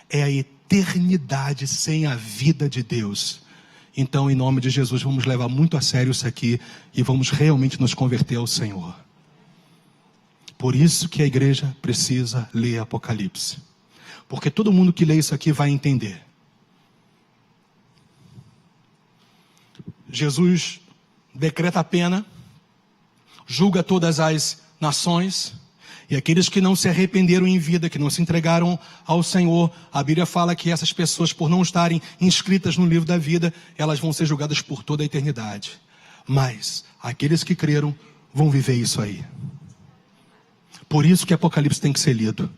é a eternidade sem a vida de Deus. Então, em nome de Jesus, vamos levar muito a sério isso aqui e vamos realmente nos converter ao Senhor. Por isso que a igreja precisa ler Apocalipse. Porque todo mundo que lê isso aqui vai entender. Jesus decreta a pena, julga todas as nações, e aqueles que não se arrependeram em vida, que não se entregaram ao Senhor, a Bíblia fala que essas pessoas, por não estarem inscritas no livro da vida, elas vão ser julgadas por toda a eternidade. Mas aqueles que creram vão viver isso aí. Por isso que Apocalipse tem que ser lido.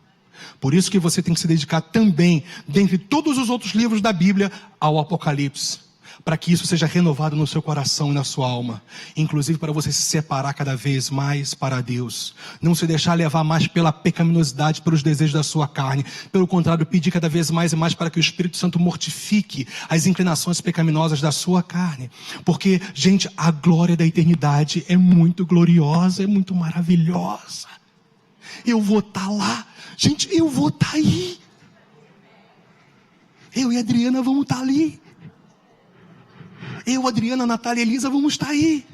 Por isso que você tem que se dedicar também, dentre todos os outros livros da Bíblia, ao Apocalipse. Para que isso seja renovado no seu coração e na sua alma. Inclusive para você se separar cada vez mais para Deus. Não se deixar levar mais pela pecaminosidade, pelos desejos da sua carne. Pelo contrário, pedir cada vez mais e mais para que o Espírito Santo mortifique as inclinações pecaminosas da sua carne. Porque, gente, a glória da eternidade é muito gloriosa, é muito maravilhosa. Eu vou estar lá. Gente, eu vou estar aí. Eu e a Adriana vamos estar ali. Eu, Adriana, Natália e Elisa vamos estar aí.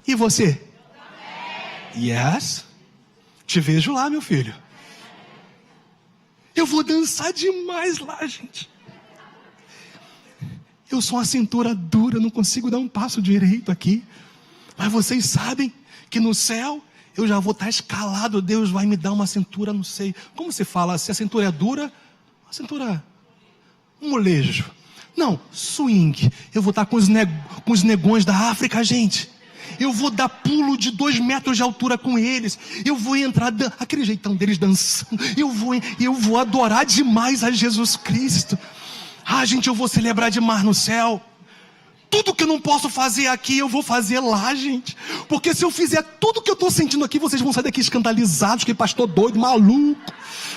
E você? Yes. Te vejo lá, meu filho. Eu vou dançar demais lá, gente. Eu sou uma cintura dura, não consigo dar um passo direito aqui. Mas vocês sabem que no céu eu já vou estar escalado. Deus vai me dar uma cintura, não sei. Como se fala? Se a cintura é dura, a cintura... um molejo. Não, swing. Eu vou estar com os negões da África, gente. Eu vou dar pulo de 2 metros de altura com eles. Eu vou entrar, aquele jeitão deles dançando. Eu vou adorar demais a Jesus Cristo. Gente, eu vou celebrar demais no céu. Tudo que eu não posso fazer aqui, eu vou fazer lá, gente. Porque se eu fizer tudo que eu estou sentindo aqui, vocês vão sair daqui escandalizados, que pastor doido, maluco.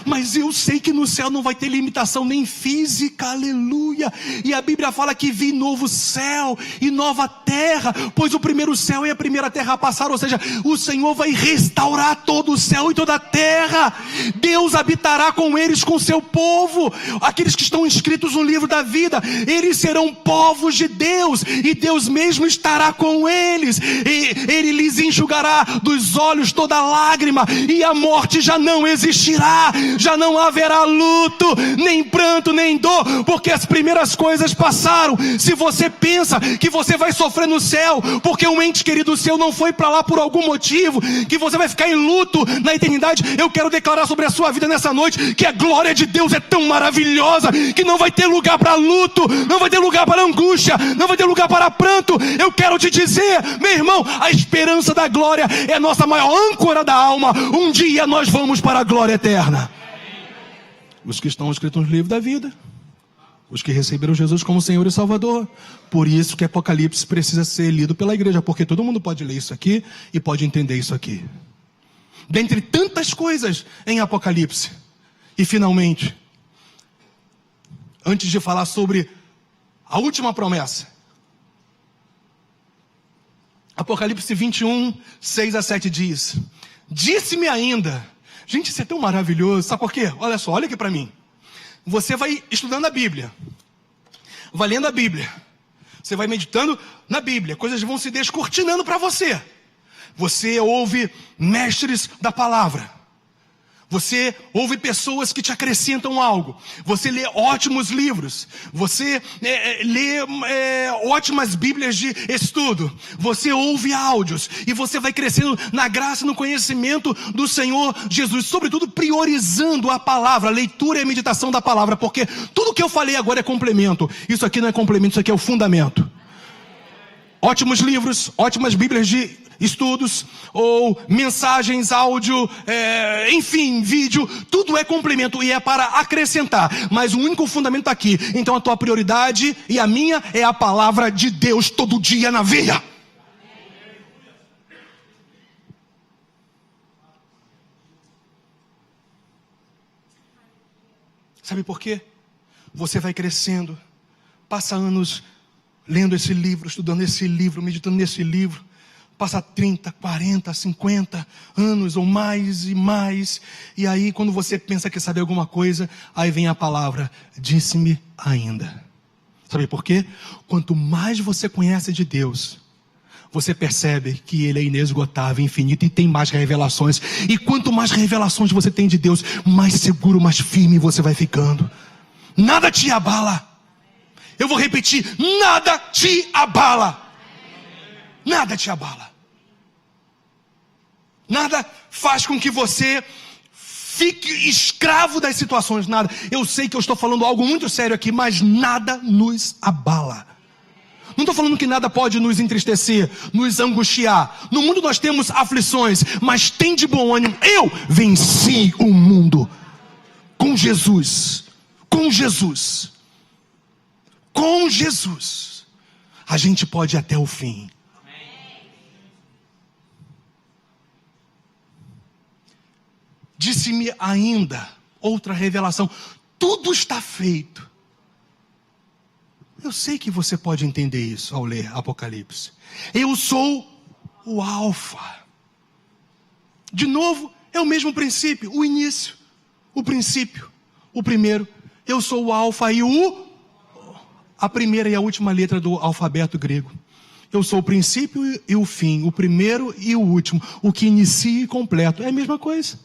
Mas eu sei que no céu não vai ter limitação nem física, aleluia. E a Bíblia fala que vi novo céu e nova terra, pois o primeiro céu e a primeira terra passaram. Ou seja, o Senhor vai restaurar todo o céu e toda a terra. Deus habitará com eles, com seu povo. Aqueles que estão inscritos no livro da vida, eles serão povos de Deus. E Deus mesmo estará com eles. E Ele lhes enxugará dos olhos toda lágrima. E a morte já não existirá. Já não haverá luto, nem pranto, nem dor, porque as primeiras coisas passaram. Se você pensa que você vai sofrer no céu, porque um ente querido seu não foi para lá por algum motivo, que você vai ficar em luto na eternidade, eu quero declarar sobre a sua vida nessa noite, que a glória de Deus é tão maravilhosa, que não vai ter lugar para luto, não vai ter lugar para angústia, não vai ter lugar para pranto. Eu quero te dizer, meu irmão, a esperança da glória é a nossa maior âncora da alma. Um dia nós vamos para a glória eterna. Os que estão escritos no livro da vida, os que receberam Jesus como Senhor e Salvador. Por isso que Apocalipse precisa ser lido pela igreja, porque todo mundo pode ler isso aqui e pode entender isso aqui. Dentre tantas coisas em Apocalipse. E finalmente, antes de falar sobre a última promessa, Apocalipse 21, 6 a 7 diz: disse-me ainda... Gente, isso é tão maravilhoso. Sabe por quê? Olha só, olha aqui para mim. Você vai estudando a Bíblia. Vai lendo a Bíblia. Você vai meditando na Bíblia. Coisas vão se descortinando para você. Você ouve mestres da palavra. Você ouve pessoas que te acrescentam algo. Você lê ótimos livros. Você lê ótimas bíblias de estudo. Você ouve áudios. E você vai crescendo na graça e no conhecimento do Senhor Jesus. Sobretudo priorizando a palavra, a leitura e a meditação da palavra. Porque tudo que eu falei agora é complemento. Isso aqui não é complemento, isso aqui é o fundamento. Ótimos livros, ótimas bíblias de estudos, ou mensagens, áudio, enfim, vídeo, tudo é complemento e é para acrescentar, mas o único fundamento está aqui. Então a tua prioridade e a minha é a palavra de Deus todo dia na veia. Sabe por quê? Você vai crescendo, passa anos lendo esse livro, estudando esse livro, meditando nesse livro, passa 30, 40, 50 anos ou mais e mais, e aí quando você pensa que sabe alguma coisa, aí vem a palavra, disse-me ainda. Sabe por quê? Quanto mais você conhece de Deus, você percebe que Ele é inesgotável, infinito e tem mais revelações. E quanto mais revelações você tem de Deus, mais seguro, mais firme você vai ficando. Nada te abala. Eu vou repetir, nada te abala. Nada te abala. Nada faz com que você fique escravo das situações. Nada. Eu sei que eu estou falando algo muito sério aqui, mas nada nos abala. Não estou falando que nada pode nos entristecer, nos angustiar. No mundo nós temos aflições, mas tem de bom ânimo. Eu venci o mundo com Jesus. Com Jesus. Com Jesus. A gente pode ir até o fim. Disse-me ainda outra revelação. Tudo está feito. Eu sei que você pode entender isso ao ler Apocalipse. Eu sou o Alfa. De novo, é o mesmo princípio, o início, o princípio, o primeiro. Eu sou o Alfa e a primeira e a última letra do alfabeto grego. Eu sou o princípio e o fim, o primeiro e o último, o que inicia e completo. É a mesma coisa.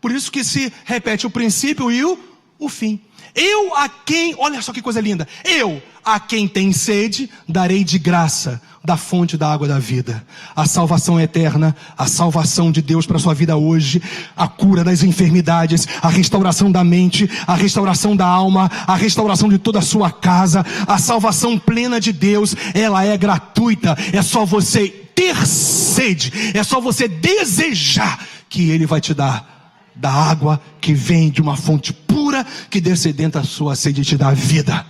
Por isso que se repete o princípio e o fim. Eu a quem, olha só que coisa linda, eu a quem tem sede, darei de graça da fonte da água da vida. A salvação eterna, a salvação de Deus para a sua vida hoje, a cura das enfermidades, a restauração da mente, a restauração da alma, a restauração de toda a sua casa, a salvação plena de Deus, ela é gratuita, é só você ter sede, é só você desejar que Ele vai te dar da água que vem de uma fonte pura, que descedenta a sua sede e te dá vida,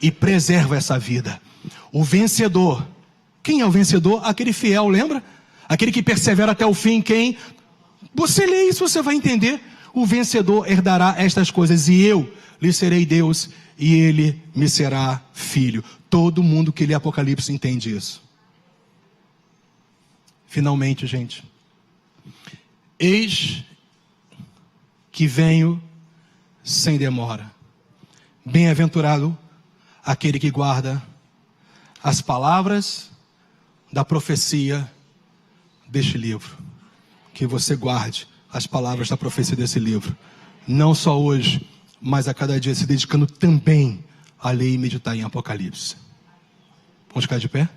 e preserva essa vida. O vencedor, quem é o vencedor? Aquele fiel, lembra? Aquele que persevera até o fim. Quem? Você lê isso, você vai entender. O vencedor herdará estas coisas, e eu lhe serei Deus, e ele me será filho. Todo mundo que lê Apocalipse entende isso. Finalmente, gente, eis que venho sem demora. Bem-aventurado aquele que guarda as palavras da profecia deste livro. Que você guarde as palavras da profecia desse livro. Não só hoje, mas a cada dia, se dedicando também a ler e meditar em Apocalipse. Vamos ficar de pé?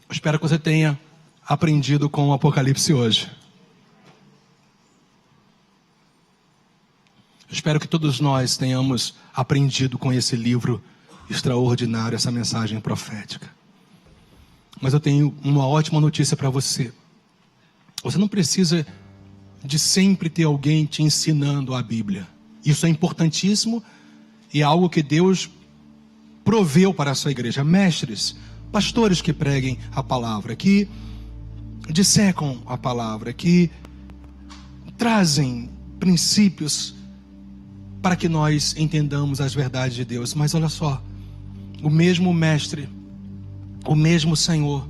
Eu espero que você tenha aprendido com o Apocalipse hoje. Eu espero que todos nós tenhamos aprendido com esse livro extraordinário, essa mensagem profética. Mas eu tenho uma ótima notícia para você. Você não precisa de sempre ter alguém te ensinando a Bíblia. Isso é importantíssimo e é algo que Deus proveu para a sua igreja. Mestres, pastores que preguem a palavra, que dissecam a palavra, que trazem princípios para que nós entendamos as verdades de Deus. Mas olha só, o mesmo mestre, o mesmo Senhor,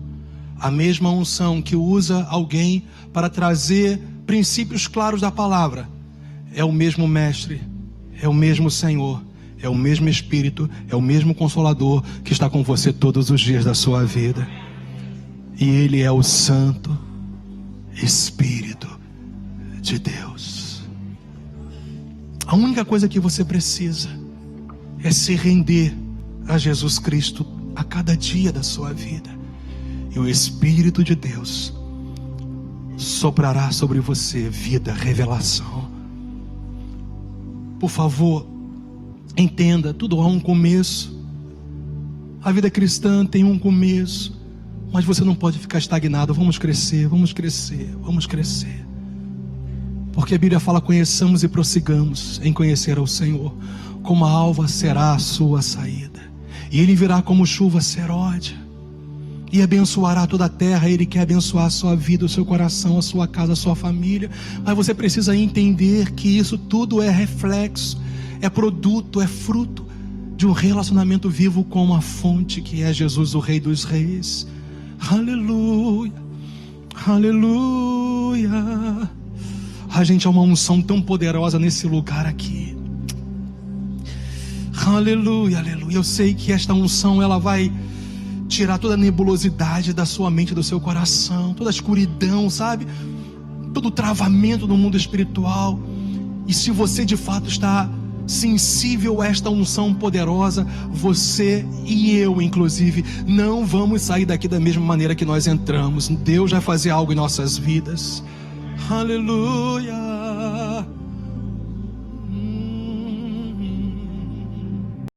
a mesma unção que usa alguém para trazer princípios claros da palavra, é o mesmo mestre, é o mesmo Senhor, é o mesmo Espírito, é o mesmo Consolador que está com você todos os dias da sua vida. E Ele é o Santo Espírito de Deus. A única coisa que você precisa é se render a Jesus Cristo a cada dia da sua vida e o Espírito de Deus soprará sobre você vida, revelação. Por favor, entenda, tudo há um começo. A vida cristã tem um começo, mas você não pode ficar estagnado. Vamos crescer, vamos crescer, vamos crescer. Porque a Bíblia fala: conheçamos e prossigamos em conhecer ao Senhor. Como a alva será a sua saída, e Ele virá como chuva serôdia, e abençoará toda a terra. Ele quer abençoar a sua vida, o seu coração, a sua casa, a sua família. Mas você precisa entender que isso tudo é reflexo, é produto, é fruto de um relacionamento vivo com a fonte, que é Jesus, o Rei dos Reis. Aleluia, aleluia. A gente é uma unção tão poderosa nesse lugar aqui. Aleluia, aleluia. Eu sei que esta unção, ela vai tirar toda a nebulosidade da sua mente, do seu coração, toda a escuridão, sabe? Todo o travamento no mundo espiritual. E se você de fato está sensível a esta unção poderosa, você e eu inclusive não vamos sair daqui da mesma maneira que nós entramos. Deus vai fazer algo em nossas vidas. Aleluia.